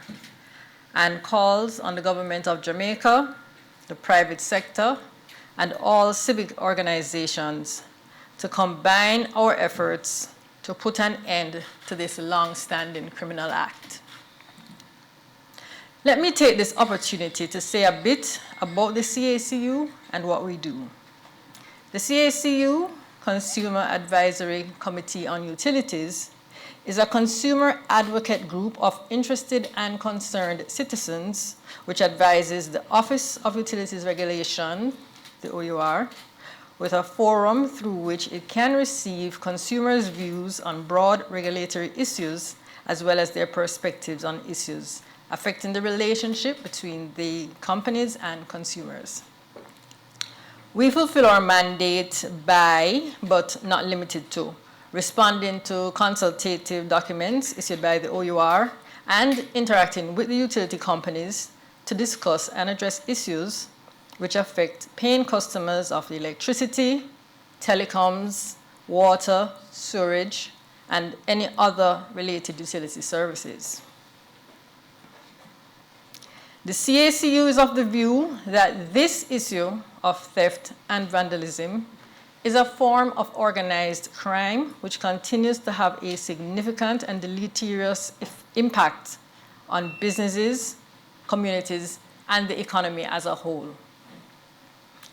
and calls on the government of Jamaica, the private sector, and all civic organizations to combine our efforts to put an end to this long-standing criminal act. Let me take this opportunity to say a bit about the CACU and what we do. The CACU, Consumer Advisory Committee on Utilities, is a consumer advocate group of interested and concerned citizens which advises the Office of Utilities Regulation, the OUR, with a forum through which it can receive consumers' views on broad regulatory issues as well as their perspectives on issues affecting the relationship between the companies and consumers. We fulfill our mandate by, but not limited to, responding to consultative documents issued by the OUR and interacting with the utility companies to discuss and address issues which affect paying customers of electricity, telecoms, water, sewerage, and any other related utility services. The CACU is of the view that this issue of theft and vandalism is a form of organized crime which continues to have a significant and deleterious impact on businesses, communities, and the economy as a whole.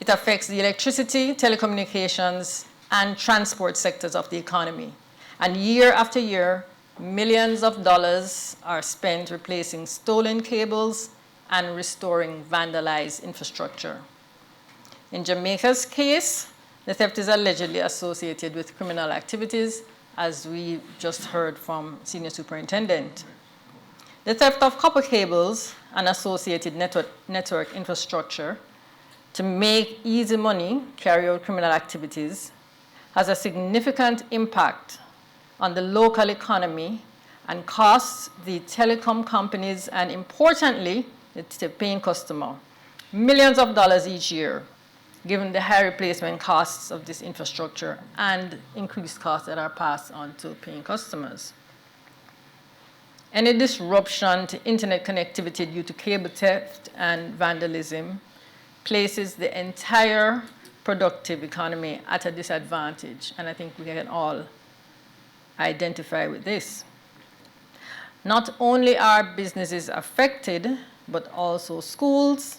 It affects the electricity, telecommunications, and transport sectors of the economy. And year after year, millions of dollars are spent replacing stolen cables and restoring vandalized infrastructure. In Jamaica's case, the theft is allegedly associated with criminal activities, as we just heard from Senior Superintendent. The theft of copper cables and associated network infrastructure to make easy money carry out criminal activities has a significant impact on the local economy and costs the telecom companies and, importantly, the paying customer millions of dollars each year, given the high replacement costs of this infrastructure and increased costs that are passed on to paying customers. Any disruption to internet connectivity due to cable theft and vandalism places the entire productive economy at a disadvantage, and I think we can all identify with this. Not only are businesses affected, but also schools,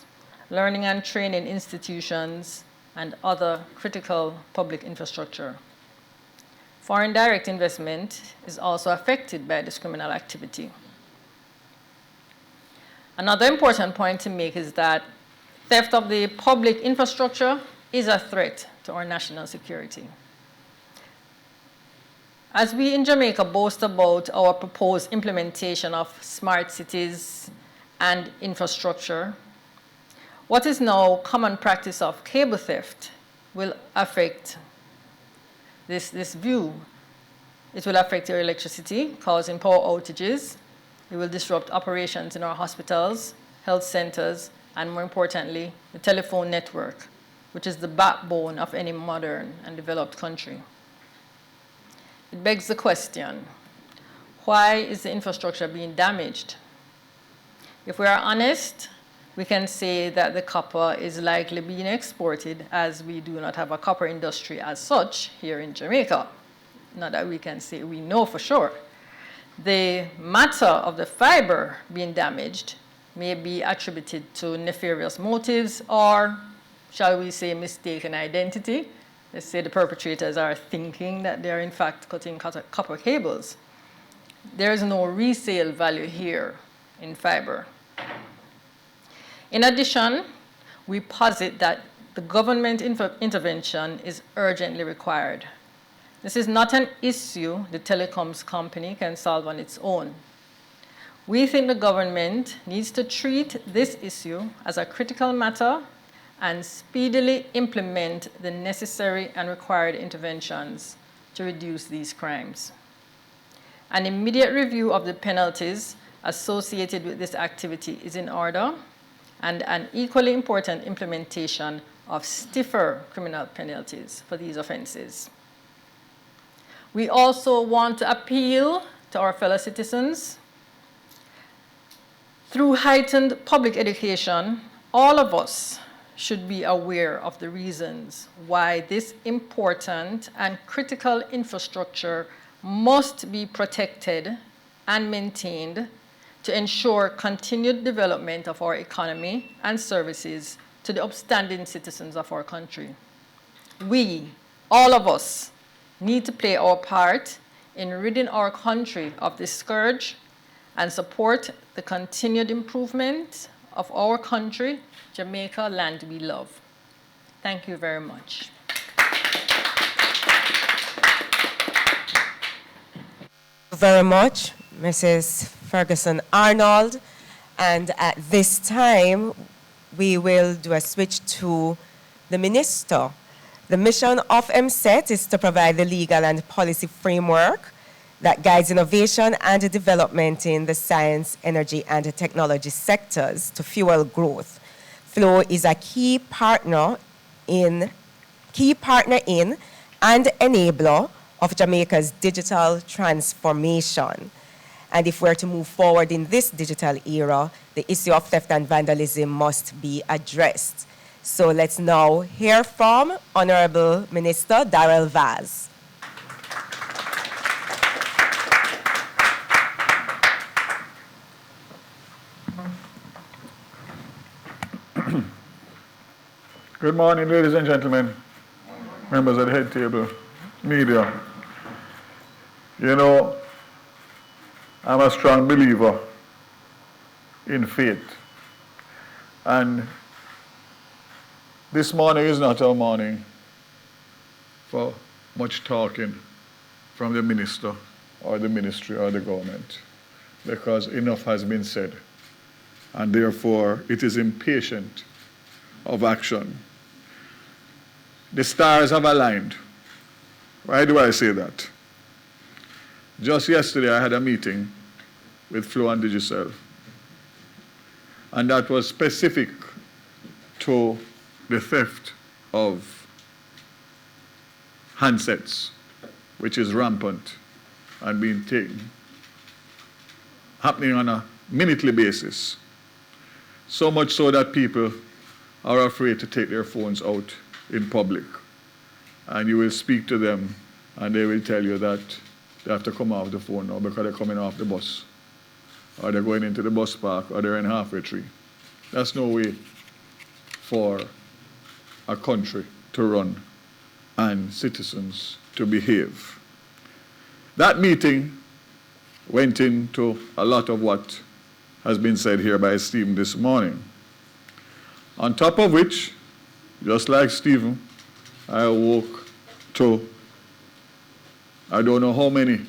learning and training institutions, and other critical public infrastructure. Foreign direct investment is also affected by this criminal activity. Another important point to make is that theft of the public infrastructure is a threat to our national security. As we in Jamaica boast about our proposed implementation of smart cities and infrastructure, what is now common practice of cable theft will affect this view. It will affect your electricity, causing power outages. It will disrupt operations in our hospitals, health centers, and more importantly, the telephone network, which is the backbone of any modern and developed country. It begs the question, why is the infrastructure being damaged? If we are honest, we can say that the copper is likely being exported, as we do not have a copper industry as such here in Jamaica. Not that we can say we know for sure. The matter of the fiber being damaged may be attributed to nefarious motives or, shall we say, mistaken identity. Let's say the perpetrators are thinking that they're in fact cutting copper cables. There is no resale value here in fiber. In addition, we posit that the government intervention is urgently required. This is not an issue the telecoms company can solve on its own. We think the government needs to treat this issue as a critical matter and speedily implement the necessary and required interventions to reduce these crimes. An immediate review of the penalties associated with this activity is in order, and an equally important implementation of stiffer criminal penalties for these offenses. We also want to appeal to our fellow citizens. Through heightened public education, all of us should be aware of the reasons why this important and critical infrastructure must be protected and maintained to ensure continued development of our economy and services to the upstanding citizens of our country. We, all of us, need to play our part in ridding our country of this scourge and support the continued improvement of our country, Jamaica, land we love. Thank you very much. Very much, Mrs. Ferguson Arnold. And at this time, we will do a switch to the Minister. The mission of MSET is to provide the legal and policy framework that guides innovation and development in the science, energy, and technology sectors to fuel growth. FLOW is a key partner in and enabler of Jamaica's digital transformation. And if we're to move forward in this digital era, the issue of theft and vandalism must be addressed. So let's now hear from Honorable Minister Darrell Vaz. Good morning, ladies and gentlemen, members of the head table, media. You know, I'm a strong believer in faith. And this morning is not a morning for much talking from the minister or the ministry or the government, because enough has been said. And therefore, it is impatient of action. The stars have aligned. Why do I say that? Just yesterday, I had a meeting with FLOW and Digicel, and that was specific to the theft of handsets, which is rampant and being taken, happening on a minutely basis. So much so that people are afraid to take their phones out in public. And you will speak to them and they will tell you that they have to come off the phone now because they're coming off the bus, or they're going into the bus park, or they're in halfway tree. That's no way for a country to run and citizens to behave. That meeting went into a lot of what has been said here by Stephen this morning. On top of which, just like Stephen, I awoke to I don't know how many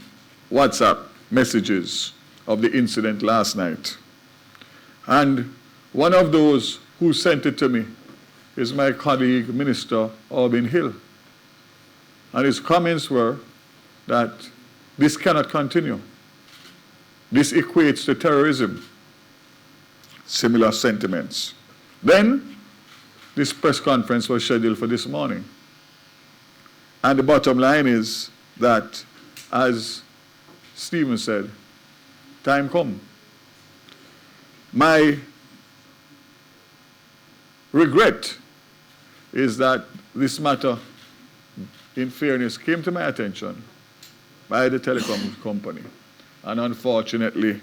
WhatsApp messages of the incident last night. And one of those who sent it to me is my colleague, Minister Albin Hill. And his comments were that this cannot continue. This equates to terrorism. Similar sentiments. Then, this press conference was scheduled for this morning. And the bottom line is that, as Stephen said, time come. My regret is that this matter, in fairness, came to my attention by the telecom company. And unfortunately,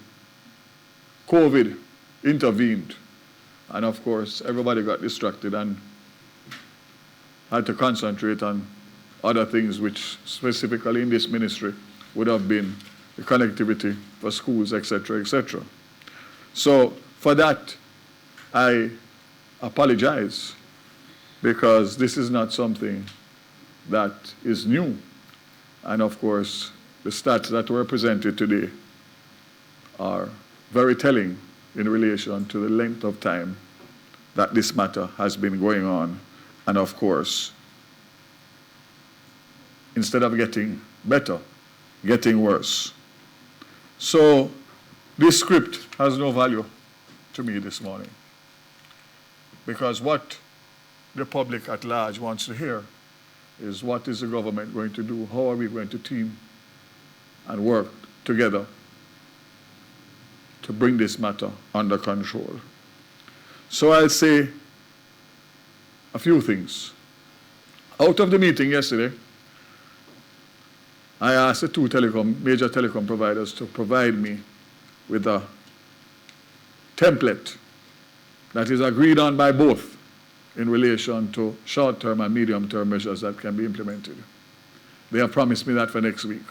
COVID intervened. And of course, everybody got distracted and had to concentrate on other things which specifically in this ministry would have been the connectivity for schools, etc., etc. So for that, I apologize because this is not something that is new. And of course, the stats that were presented today are very telling in relation to the length of time that this matter has been going on. And of course, instead of getting better, getting worse. So this script has no value to me this morning, because what the public at large wants to hear is, what is the government going to do? How are we going to team and work together to bring this matter under control? So I'll say a few things. Out of the meeting yesterday, I asked the two major telecom providers to provide me with a template that is agreed on by both in relation to short-term and medium-term measures that can be implemented. They have promised me that for next week.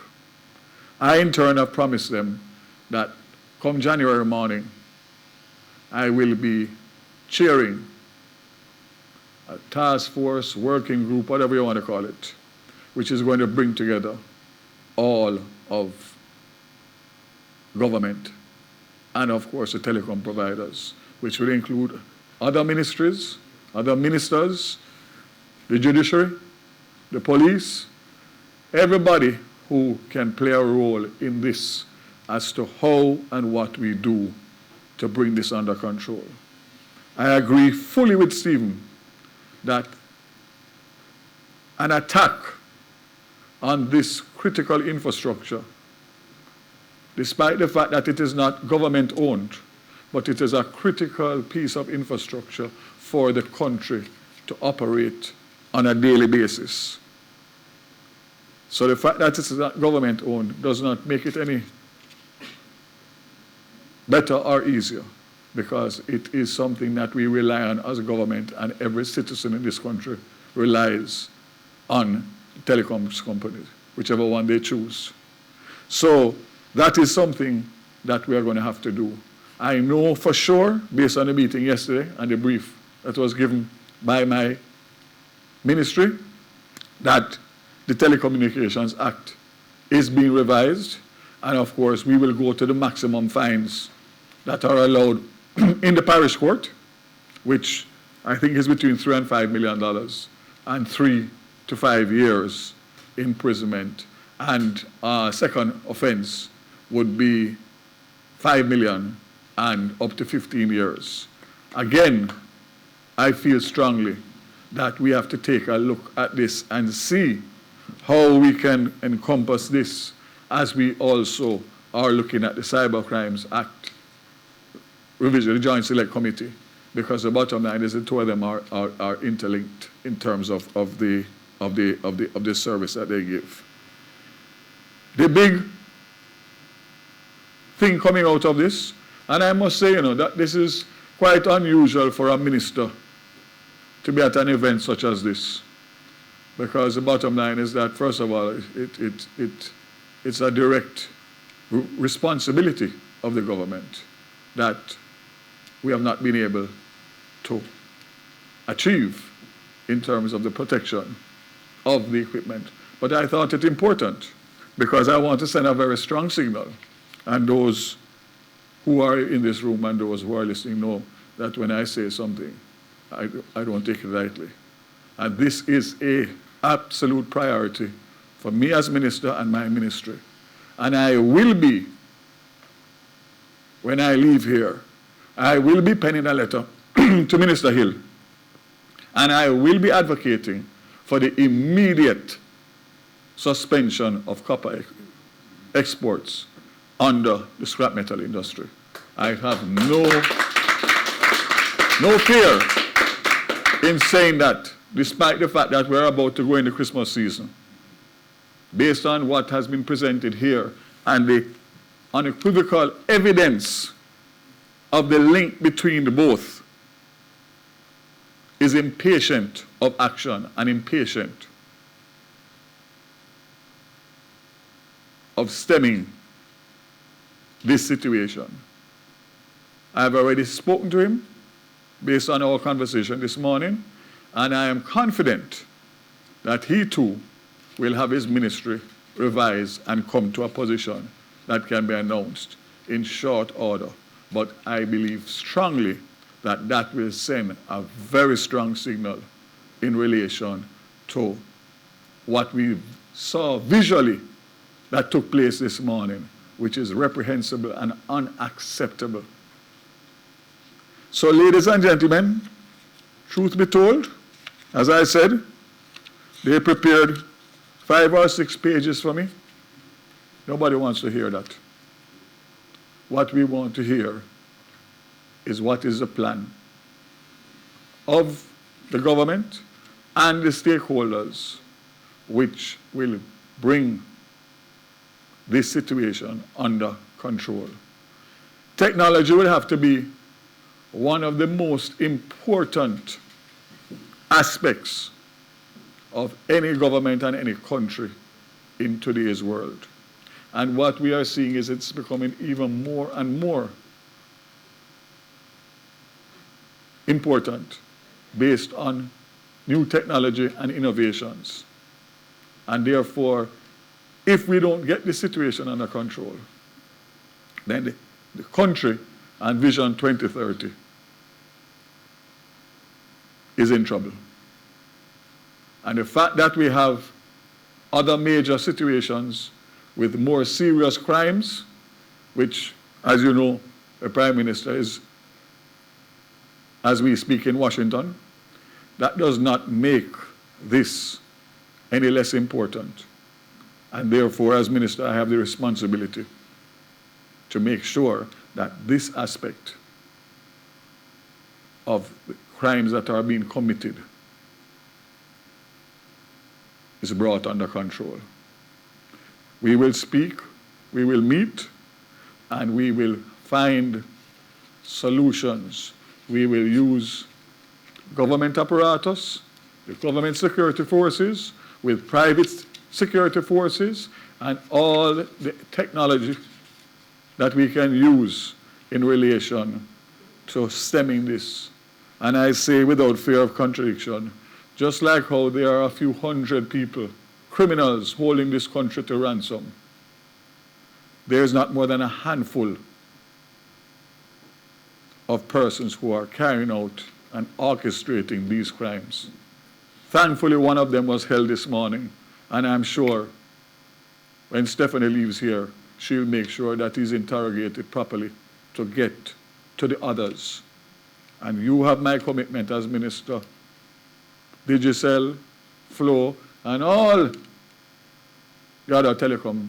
I, in turn, have promised them that come January morning, I will be chairing a task force, working group, whatever you want to call it, which is going to bring together all of government and, of course, the telecom providers, which will include other ministries, other ministers, the judiciary, the police, everybody who can play a role in this as to how and what we do to bring this under control. I agree fully with Stephen that an attack on this critical infrastructure, despite the fact that it is not government-owned, but it is a critical piece of infrastructure for the country to operate on a daily basis. So the fact that it is not government-owned does not make it any better or easier, because it is something that we rely on as a government, and every citizen in this country relies on telecoms companies, whichever one they choose. So that is something that we are going to have to do. I know for sure, based on the meeting yesterday and the brief that was given by my ministry, that the Telecommunications Act is being revised, and of course we will go to the maximum fines that are allowed in the parish court, which I think is between $3 and $5 million, and 3 to 5 years imprisonment, and second offense would be $5 million and up to 15 years. Again, I feel strongly that we have to take a look at this and see how we can encompass this, as we also are looking at the Cyber Crimes Act revision, the Joint Select Committee, because the bottom line is the two of them are interlinked in terms of the service that they give. The big thing coming out of this, and I must say, that this is quite unusual for a minister to be at an event such as this, because the bottom line is that, first of all, it's a direct responsibility of the government that we have not been able to achieve in terms of the protection of the equipment. But I thought it important, because I want to send a very strong signal, and those who are in this room and those who are listening know that when I say something, I don't take it lightly. And this is an absolute priority for me as minister and my ministry. And I will be, when I leave here, I will be penning a letter to Minister Hill, and I will be advocating for the immediate suspension of copper exports under the scrap metal industry. I have no fear in saying that, despite the fact that we're about to go into Christmas season, based on what has been presented here and the unequivocal evidence of the link between the both, is impatient of action and impatient of stemming this situation. I've already spoken to him based on our conversation this morning, And I am confident that he too will have his ministry revised and come to a position that can be announced in short order. But I believe strongly that that will send a very strong signal in relation to what we saw visually that took place this morning, which is reprehensible and unacceptable. So, ladies and gentlemen, truth be told, as I said, they prepared 5 or 6 pages for me. Nobody wants to hear that. What we want to hear is what is the plan of the government and the stakeholders which will bring this situation under control. Technology will have to be one of the most important aspects of any government and any country in today's world. And what we are seeing is it's becoming even more and more important based on new technology and innovations. And therefore, if we don't get the situation under control, then the country and Vision 2030 is in trouble. And the fact that we have other major situations with more serious crimes, which, as you know, the Prime Minister is, as we speak, in Washington, that does not make this any less important. And therefore, as Minister, I have the responsibility to make sure that this aspect of the crimes that are being committed is brought under control. We will speak, we will meet, and we will find solutions. We will use government apparatus, the government security forces, with private security forces, and all the technology that we can use in relation to stemming this. And I say without fear of contradiction, just like how there are a few hundred people, criminals holding this country to ransom, there is not more than a handful of persons who are carrying out and orchestrating these crimes. Thankfully, one of them was held this morning, and I'm sure when Stephanie leaves here, she'll make sure that he's interrogated properly to get to the others. And you have my commitment as Minister, Digicel, Flow, and all the other telecom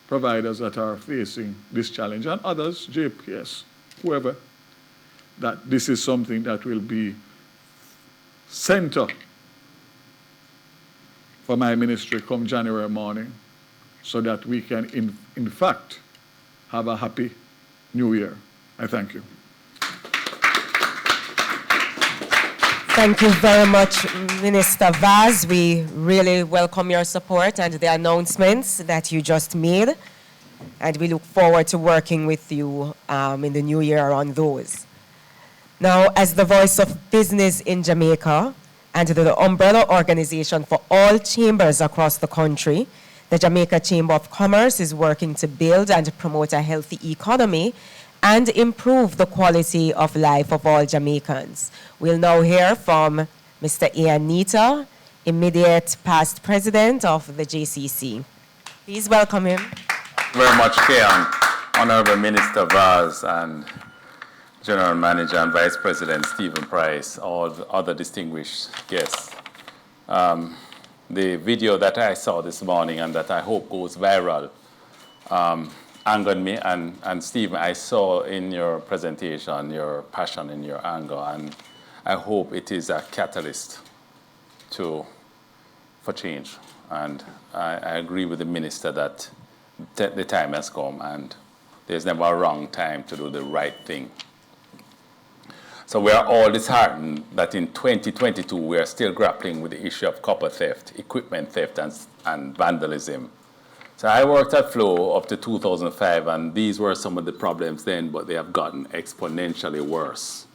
providers that are facing this challenge, and others, JPS, whoever, that this is something that will be center for my ministry come January morning, so that we can, in fact, have a happy new year. I thank you. Thank you very much, Minister Vaz. We really welcome your support and the announcements that you just made. And we look forward to working with you in the new year on those. Now, as the voice of business in Jamaica and the umbrella organization for all chambers across the country, the Jamaica Chamber of Commerce is working to build and promote a healthy economy and improve the quality of life of all Jamaicans. We'll now hear from Mr. Ian Nita, immediate past president of the JCC. Please welcome him. Very much, Kian. Honorable Minister Vaz and General Manager and Vice President Stephen Price, all the other distinguished guests. The video that I saw this morning and that I hope goes viral angered me, and Stephen, I saw in your presentation your passion and your anger, and I hope it is a catalyst for change. And I agree with the Minister that the time has come, and there's never a wrong time to do the right thing. So we are all disheartened that in 2022 we are still grappling with the issue of copper theft, equipment theft, and vandalism. So I worked at Flow up to 2005, and these were some of the problems then, but they have gotten exponentially worse.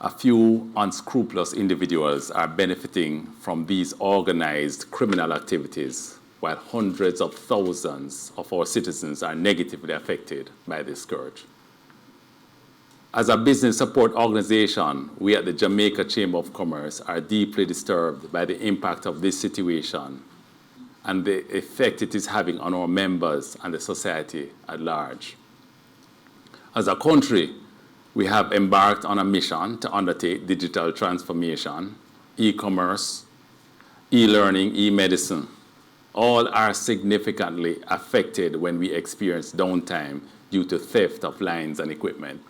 a few unscrupulous individuals are benefiting from these organized criminal activities, while hundreds of thousands of our citizens are negatively affected by this scourge. As a business support organization, we at the Jamaica Chamber of Commerce are deeply disturbed by the impact of this situation and the effect it is having on our members and the society at large. As a country, we have embarked on a mission to undertake digital transformation, e-commerce, e-learning, e-medicine. All are significantly affected when we experience downtime due to theft of lines and equipment.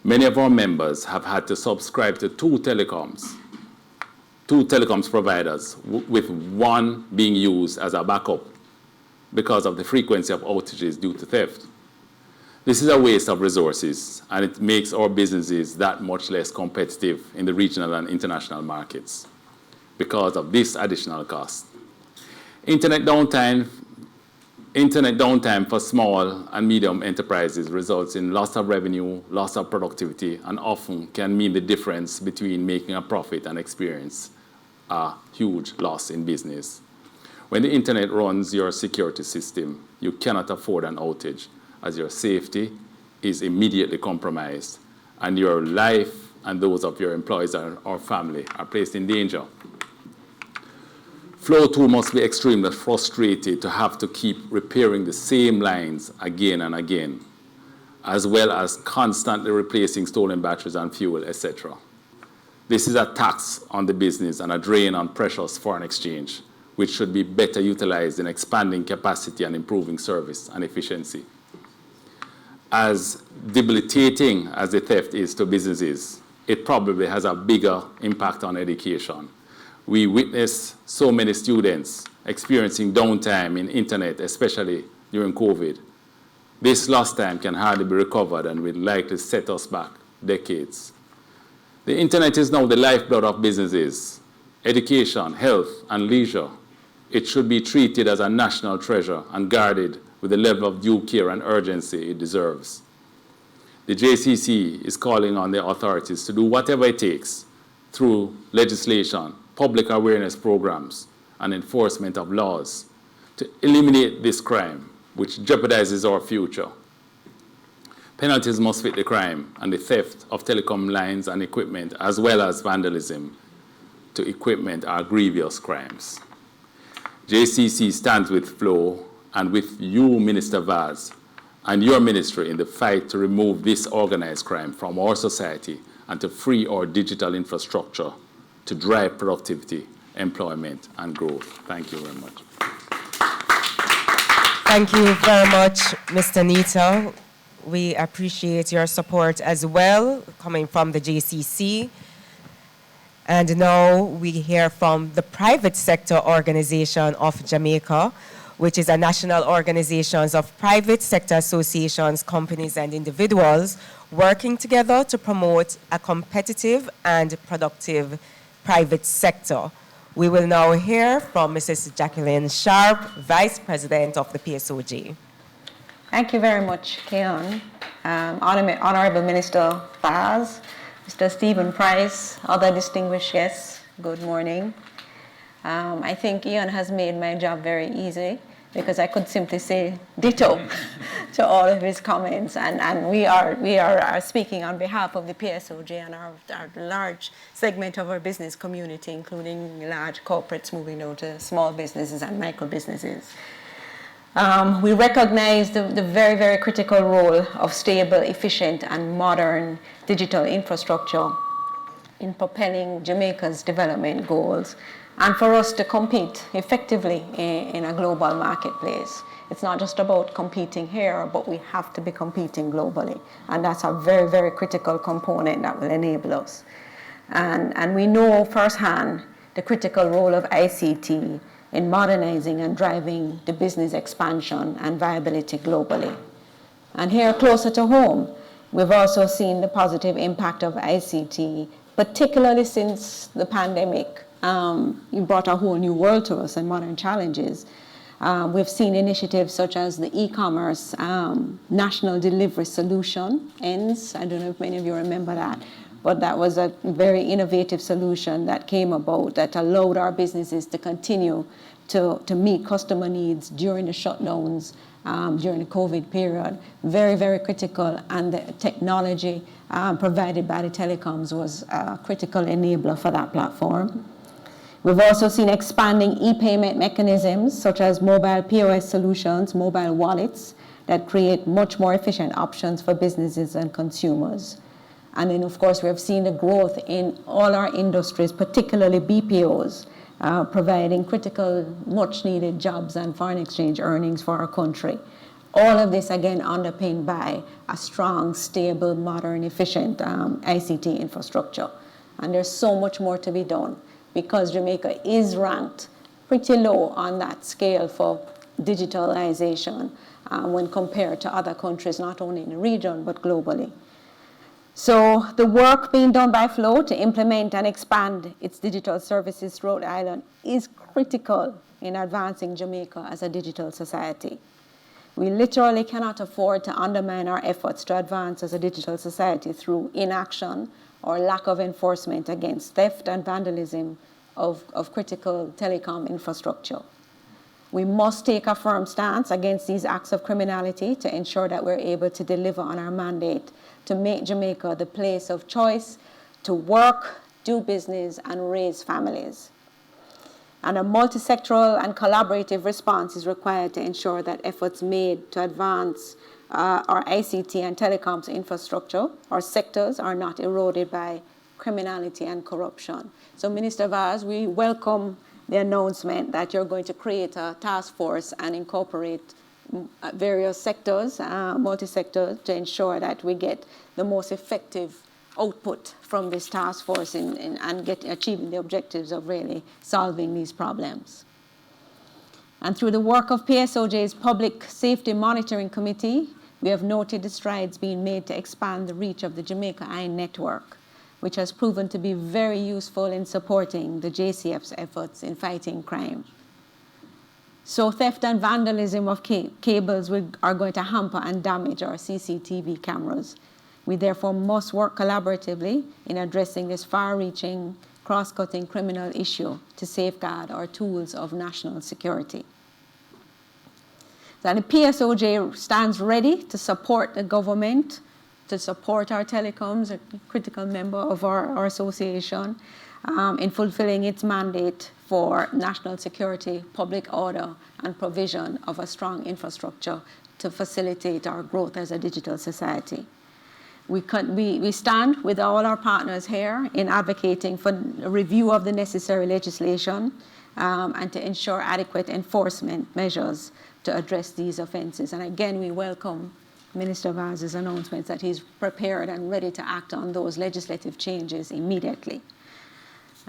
Many of our members have had to subscribe to two telecoms providers, with one being used as a backup because of the frequency of outages due to theft. This is a waste of resources, and it makes our businesses that much less competitive in the regional and international markets because of this additional cost. Internet downtime for small and medium enterprises results in loss of revenue, loss of productivity, and often can mean the difference between making a profit and experience a huge loss in business. When the internet runs your security system, you cannot afford an outage, as your safety is immediately compromised, and your life and those of your employees or family are placed in danger. Flow too must be extremely frustrated to have to keep repairing the same lines again and again, as well as constantly replacing stolen batteries and fuel, etc. This is a tax on the business and a drain on precious foreign exchange, which should be better utilized in expanding capacity and improving service and efficiency. As debilitating as the theft is to businesses, it probably has a bigger impact on education. We witness so many students experiencing downtime in internet, especially during COVID. This lost time can hardly be recovered and will likely set us back decades. The internet is now the lifeblood of businesses, education, health, and leisure. It should be treated as a national treasure and guarded with the level of due care and urgency it deserves. The JCC is calling on the authorities to do whatever it takes through legislation, public awareness programs, and enforcement of laws to eliminate this crime, which jeopardizes our future. Penalties must fit the crime, and the theft of telecom lines and equipment, as well as vandalism to equipment, are grievous crimes. JCC stands with Flow and with you, Minister Vaz, and your ministry in the fight to remove this organized crime from our society and to free our digital infrastructure to drive productivity, employment, and growth. Thank you very much. Thank you very much, Mr. Nito. We appreciate your support as well, coming from the JCC. And now we hear from the private sector organization of Jamaica, which is a national organization of private sector associations, companies, and individuals working together to promote a competitive and productive private sector. We will now hear from Mrs. Jacqueline Sharp, Vice President of the PSOJ. Thank you very much, Keon. Honorable Minister Vaz, Mr. Stephen Price, other distinguished guests, good morning. I think Ian has made my job very easy because I could simply say ditto to all of his comments. And we are speaking on behalf of the PSOJ and our large segment of our business community, including large corporates moving down to small businesses and micro businesses. We recognize the very, very critical role of stable, efficient, and modern digital infrastructure in propelling Jamaica's development goals and for us to compete effectively in a global marketplace. It's not just about competing here, but we have to be competing globally. And that's a very, very critical component that will enable us. And we know firsthand the critical role of ICT in modernizing and driving the business expansion and viability globally. And here closer to home, we've also seen the positive impact of ICT, particularly since the pandemic. It brought a whole new world to us and modern challenges. We've seen initiatives such as the e-commerce National Delivery Solution, ENDS. I don't know if many of you remember that. but that was a very innovative solution that came about that allowed our businesses to continue to meet customer needs during the shutdowns, during the COVID period. Very, very critical, and the technology provided by the telecoms was a critical enabler for that platform. We've also seen expanding e-payment mechanisms such as mobile POS solutions, mobile wallets, that create much more efficient options for businesses and consumers. And then, of course, we have seen the growth in all our industries, particularly BPOs, providing critical, much-needed jobs and foreign exchange earnings for our country. All of this, again, underpinned by a strong, stable, modern, efficient ICT infrastructure. And there's so much more to be done because Jamaica is ranked pretty low on that scale for digitalization when compared to other countries, not only in the region, but globally. So the work being done by Flow to implement and expand its digital services throughout the island is critical in advancing Jamaica as a digital society. We literally cannot afford to undermine our efforts to advance as a digital society through inaction or lack of enforcement against theft and vandalism of critical telecom infrastructure. We must take a firm stance against these acts of criminality to ensure that we're able to deliver on our mandate to make Jamaica the place of choice to work, do business, and raise families. And a multi-sectoral and collaborative response is required to ensure that efforts made to advance our ICT and telecoms infrastructure or sectors are not eroded by criminality and corruption. So Minister Vaz, we welcome the announcement that you're going to create a task force and incorporate various sectors, multi-sectors, to ensure that we get the most effective output from this task force and achieving the objectives of really solving these problems. And through the work of PSOJ's Public Safety Monitoring Committee, we have noted the strides being made to expand the reach of the Jamaica Eye Network, which has proven to be very useful in supporting the JCF's efforts in fighting crime. So theft and vandalism of cables are going to hamper and damage our CCTV cameras. We therefore must work collaboratively in addressing this far-reaching, cross-cutting criminal issue to safeguard our tools of national security. So the PSOJ stands ready to support the government, to support our telecoms, a critical member of our association, in fulfilling its mandate for national security, public order, and provision of a strong infrastructure to facilitate our growth as a digital society. We stand with all our partners here in advocating for a review of the necessary legislation and to ensure adequate enforcement measures to address these offenses. And again, we welcome Minister Vaz's announcements that he's prepared and ready to act on those legislative changes immediately.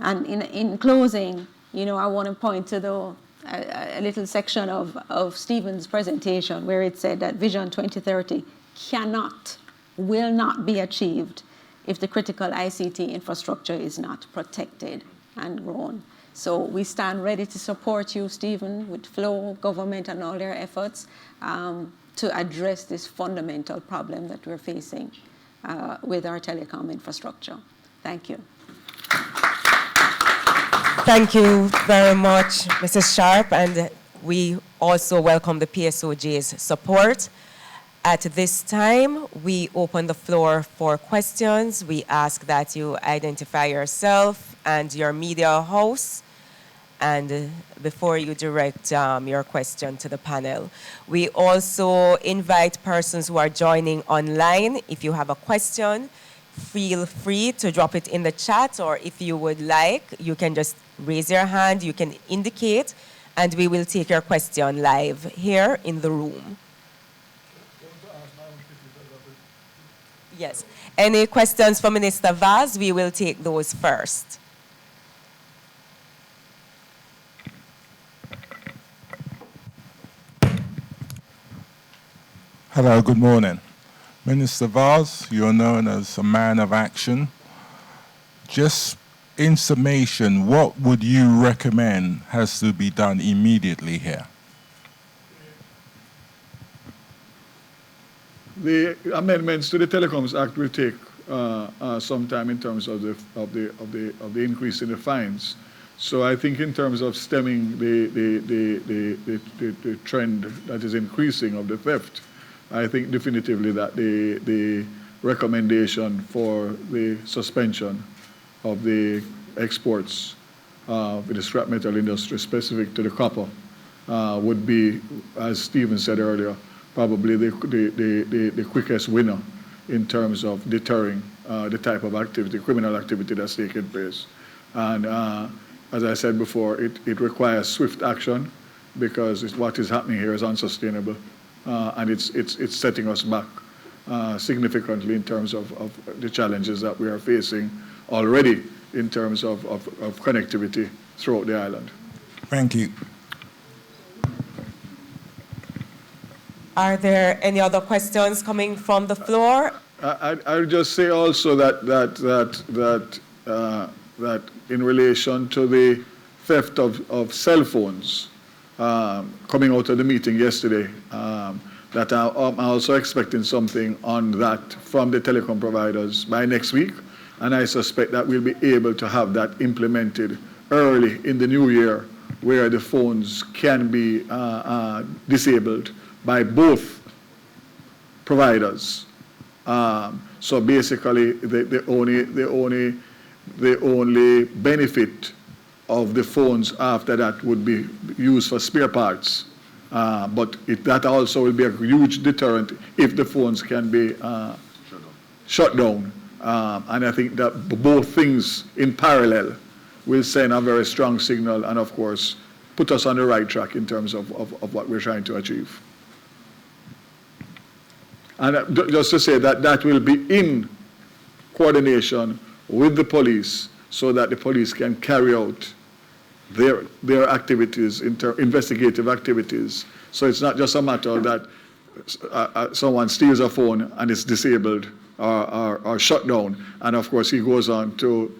And in closing, I want to point to a little section of Stephen's presentation where it said that Vision 2030 will not be achieved if the critical ICT infrastructure is not protected and grown. So we stand ready to support you, Stephen, with Flow, government, and all their efforts to address this fundamental problem that we're facing with our telecom infrastructure. Thank you. Thank you very much, Mrs. Sharp, and we also welcome the PSOJ's support. At this time, we open the floor for questions. We ask that you identify yourself and your media house, and before you direct your question to the panel. We also invite persons who are joining online. If you have a question, feel free to drop it in the chat, or if you would like, you can just raise your hand, you can indicate, and we will take your question live here in the room. Yes. Any questions for Minister Vaz? We will take those first. Hello, good morning. Minister Vaz, you're known as a man of action. Just in summation, what would you recommend has to be done immediately here? The amendments to the Telecoms Act will take sometime in terms of the increase in the fines. So I think in terms of stemming the trend that is increasing of the theft, I think definitively that the recommendation for the suspension of the exports with the scrap metal industry specific to the copper would be, as Stephen said earlier, probably the quickest winner in terms of deterring the type of activity, criminal activity that's taking place. And as I said before, it requires swift action because what is happening here is unsustainable, and it's setting us back significantly in terms of the challenges that we are facing already in terms of connectivity throughout the island. Thank you. Are there any other questions coming from the floor? I'll just say also that in relation to the theft of cell phones coming out of the meeting yesterday, that I'm also expecting something on that from the telecom providers by next week, and I suspect that we'll be able to have that implemented early in the new year, where the phones can be disabled by both providers. So basically, the only benefit of the phones after that would be used for spare parts. But that also will be a huge deterrent if the phones can be shut down. And I think that both things in parallel will send a very strong signal and, of course, put us on the right track in terms of what we're trying to achieve. And just to say that will be in coordination with the police so that the police can carry out their activities, investigative activities. So it's not just a matter that someone steals a phone and it's disabled or shut down, and of course he goes on to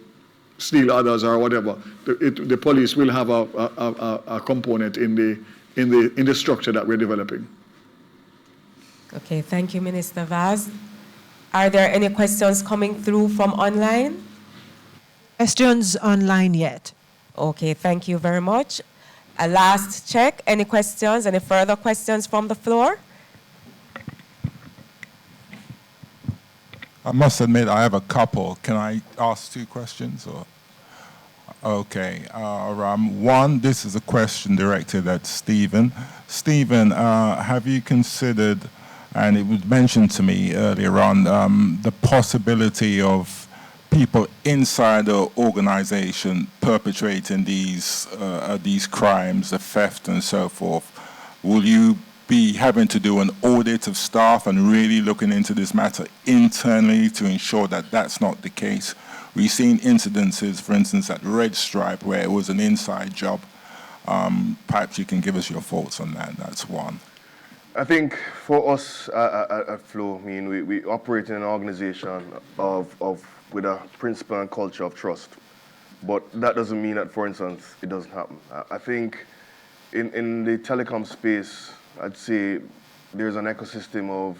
steal others or whatever. The police will have a component in the structure that we're developing. Okay, thank you, Minister Vaz. Are there any questions coming through from online? Questions online yet? Okay, thank you very much. A last check. Any questions? Any further questions from the floor? I must admit, I have a couple. Can I ask 2 questions? Or? Okay. One, this is a question directed at Stephen. Stephen, have you considered, and it was mentioned to me earlier on, the possibility of people inside the organization perpetrating these crimes, the theft and so forth? Will you be having to do an audit of staff and really looking into this matter internally to ensure that that's not the case? We've seen incidences, for instance, at Red Stripe, where it was an inside job. Perhaps you can give us your thoughts on that. That's one. I think for us at Flow, we operate in an organization with a principle and culture of trust. But that doesn't mean that, for instance, it doesn't happen. I think in the telecom space, I'd say there's an ecosystem of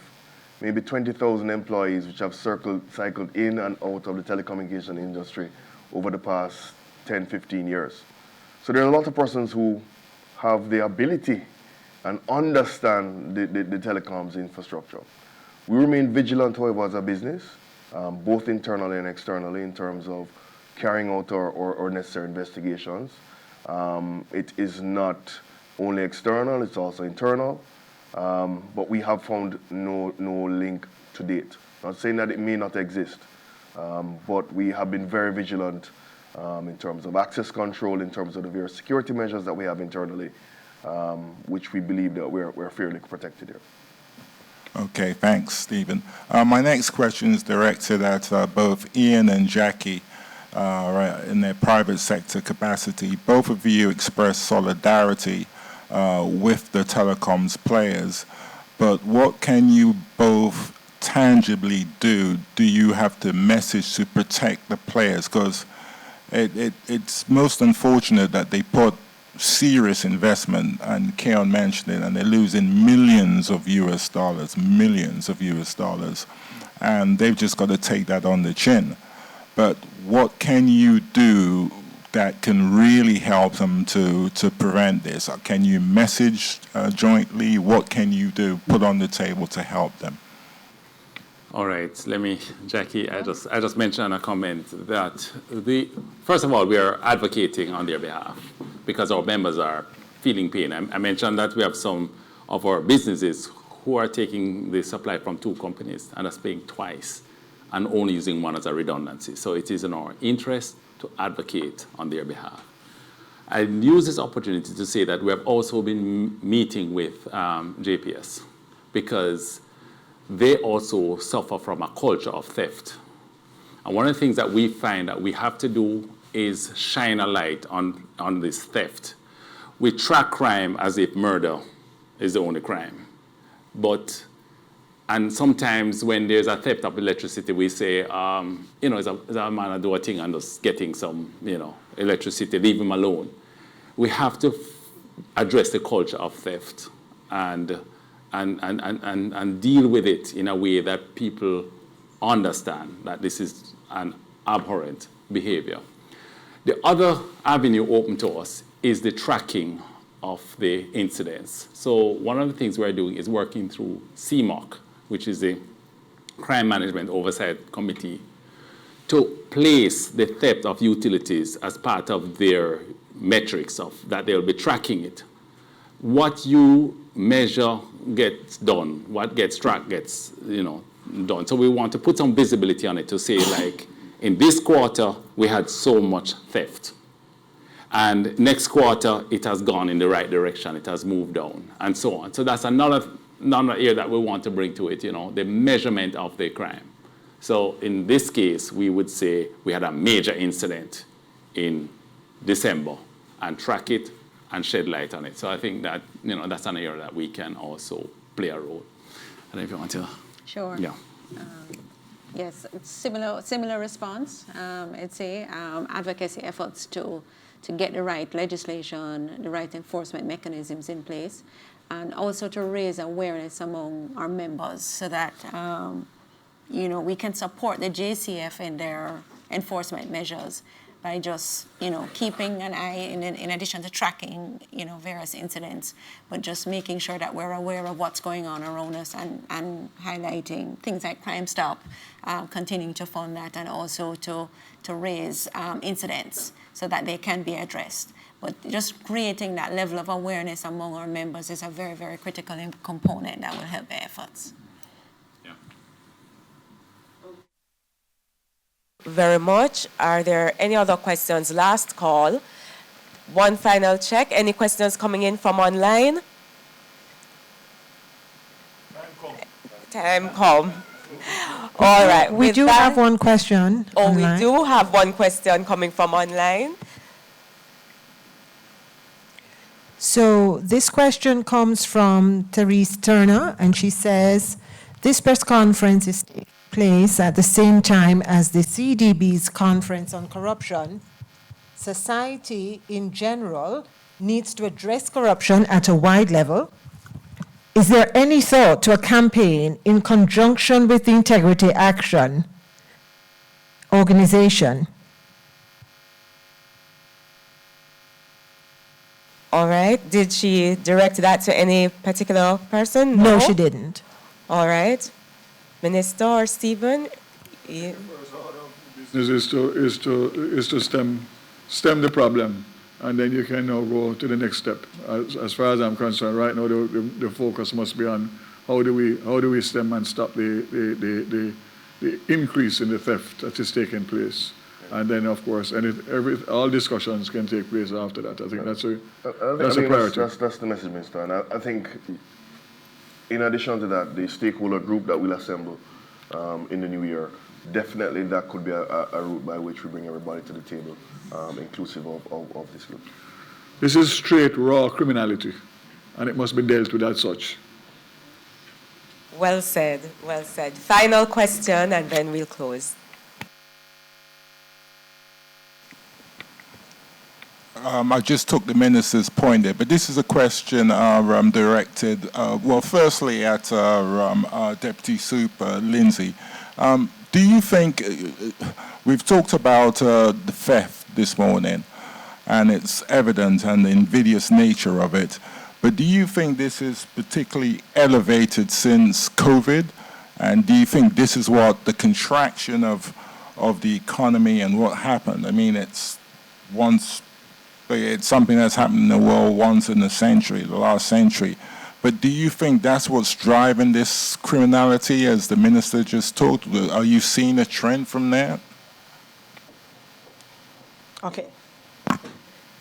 maybe 20,000 employees which have cycled in and out of the telecommunication industry over the past 10, 15 years. So there are a lot of persons who have the ability and understand the telecoms infrastructure. We remain vigilant, however, as a business, both internally and externally in terms of carrying out our necessary investigations. It is not only external, it's also internal, but we have found no link to date. Not saying that it may not exist, but we have been very vigilant in terms of access control, in terms of the various security measures that we have internally, which we believe that we're fairly protected here. Okay, thanks, Stephen. My next question is directed at both Ian and Jackie in their private sector capacity. Both of you expressed solidarity with the telecoms players, but what can you both tangibly do? Do you have to message to protect the players? Because it's most unfortunate that they put serious investment, and Keon mentioned it, and they're losing millions of US dollars, and they've just got to take that on the chin. But what can you do that can really help them to prevent this? Can you message jointly? What can you do, put on the table to help them? All right, Jackie, I just mentioned a comment that first of all, we are advocating on their behalf because our members are feeling pain. I mentioned that we have some of our businesses who are taking the supply from 2 companies and are paying twice and only using one as a redundancy. So it is in our interest to advocate on their behalf. I use this opportunity to say that we have also been meeting with JPS because they also suffer from a culture of theft. And one of the things that we find that we have to do is shine a light on this theft. We track crime as if murder is the only crime. And sometimes when there's a theft of electricity, we say, is a man do a thing and just getting some, electricity, leave him alone. We have to address the culture of theft and deal with it in a way that people understand that this is an abhorrent behavior. The other avenue open to us is the tracking of the incidents. So one of the things we're doing is working through CMOC, which is the Crime Management Oversight Committee, to place the theft of utilities as part of their metrics of that they'll be tracking it. What you measure gets done, what gets tracked gets done. So we want to put some visibility on it to say, like, in this quarter, we had so much theft. And next quarter, it has gone in the right direction, it has moved down, and so on. So that's another area that we want to bring to it, the measurement of the crime. So in this case, we would say we had a major incident in December and track it and shed light on it. So I think that, that's an area that we can also play a role. I don't know if you want to. Sure. Yeah. Yes, it's similar response. I'd say advocacy efforts to get the right legislation, the right enforcement mechanisms in place, and also to raise awareness among our members so that we can support the JCF in their enforcement measures by just keeping an eye in addition to tracking various incidents, but just making sure that we're aware of what's going on around us and highlighting things like Crime Stop, continuing to fund that, and also to raise incidents so that they can be addressed. But just creating that level of awareness among our members is a very, very critical component that will help the efforts. Yeah. Very much. Are there any other questions? Last call. One final check. Any questions coming in from online? Time come. All right. We do have one question. Oh, online. we do have one question coming from online. So this question comes from Therese Turner, and she says, this press conference is taking place at the same time as the CDB's conference on corruption. Society in general needs to address corruption at a wide level. Is there any thought to a campaign in conjunction with the Integrity Action organization? All right. Did she direct that to any particular person? No, she didn't. All right. Minister or Stephen? The first order of business is to stem the problem, and then you can now go to the next step. As far as I'm concerned, right now the focus must be on how do we stem and stop the increase in the theft that is taking place. And then, of course, all discussions can take place after that. I think that's a priority. That's the message, Minister. And I think, in addition to that, the stakeholder group that we'll assemble in the new year, definitely that could be a route by which we bring everybody to the table, inclusive of this group. This is straight, raw criminality, and it must be dealt with as such. Well said, well said. Final question, and then we'll close. I just took the minister's point there, but this is a question directed, firstly at Deputy Super Lindsay. Do you think, we've talked about the theft this morning, and it's evident and the invidious nature of it, but do you think this is particularly elevated since COVID? And do you think this is what the contraction of the economy and what happened? I mean, it's something that's happened in the world once in a century, the last century. But do you think that's what's driving this criminality, as the minister just talked? Are you seeing a trend from that? Okay.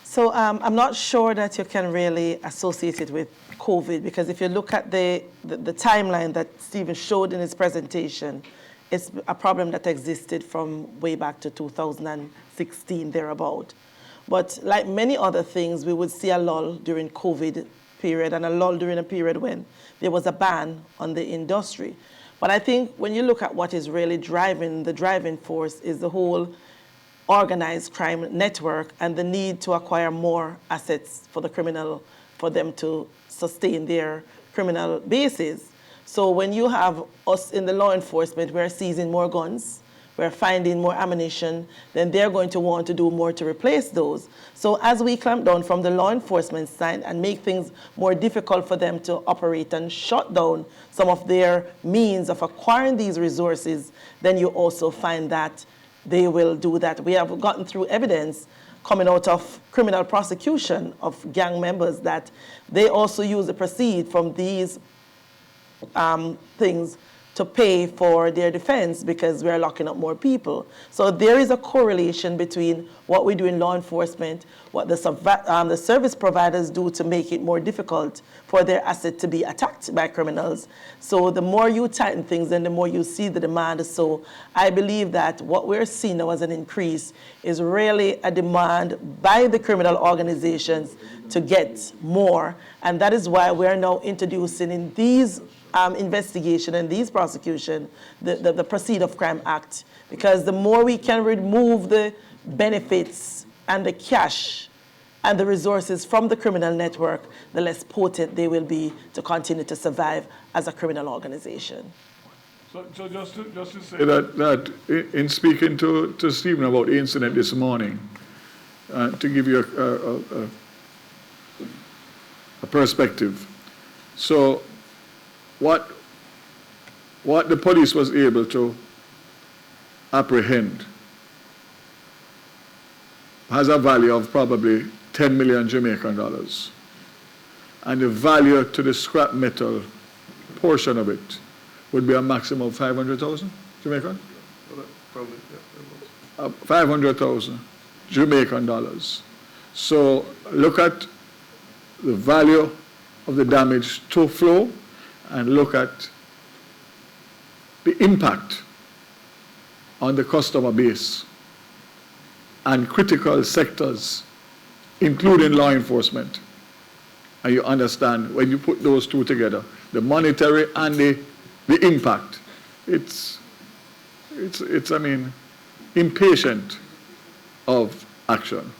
So I'm not sure that you can really associate it with COVID, because if you look at the timeline that Stephen showed in his presentation, it's a problem that existed from way back to 2016, thereabout. But like many other things, we would see a lull during COVID period and a lull during a period when there was a ban on the industry. But I think when you look at what is really driving, the driving force is the whole organized crime network and the need to acquire more assets for the criminal, for them to sustain their criminal bases. So when you have us in the law enforcement, we're seizing more guns, we're finding more ammunition, then they're going to want to do more to replace those. So as we clamp down from the law enforcement side and make things more difficult for them to operate and shut down some of their means of acquiring these resources, then you also find that they will do that. We have gotten through evidence coming out of criminal prosecution of gang members that they also use the proceeds from these things to pay for their defense because we're locking up more people. So there is a correlation between what we do in law enforcement, what the service providers do to make it more difficult for their asset to be attacked by criminals. So the more you tighten things, then the more you see the demand. So I believe that what we're seeing now as an increase is really a demand by the criminal organizations to get more. And that is why we're now introducing in these investigation and these prosecution, the Proceed of Crime Act, because the more we can remove the benefits and the cash and the resources from the criminal network, the less potent they will be to continue to survive as a criminal organization. So just to say that in speaking to Stephen about the incident this morning, to give you a perspective. So what the police was able to apprehend has a value of probably 10 million Jamaican dollars. And the value to the scrap metal portion of it would be a maximum of 500,000 Jamaican? 500,000 Jamaican dollars. So look at the value of the damage to flow and look at the impact on the customer base and critical sectors, including law enforcement. And you understand, when you put those two together, the monetary and the impact, it's impatient of action.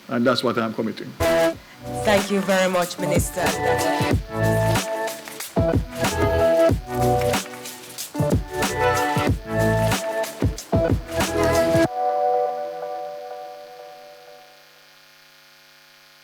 And that's what I'm committing. Thank you very much, Minister.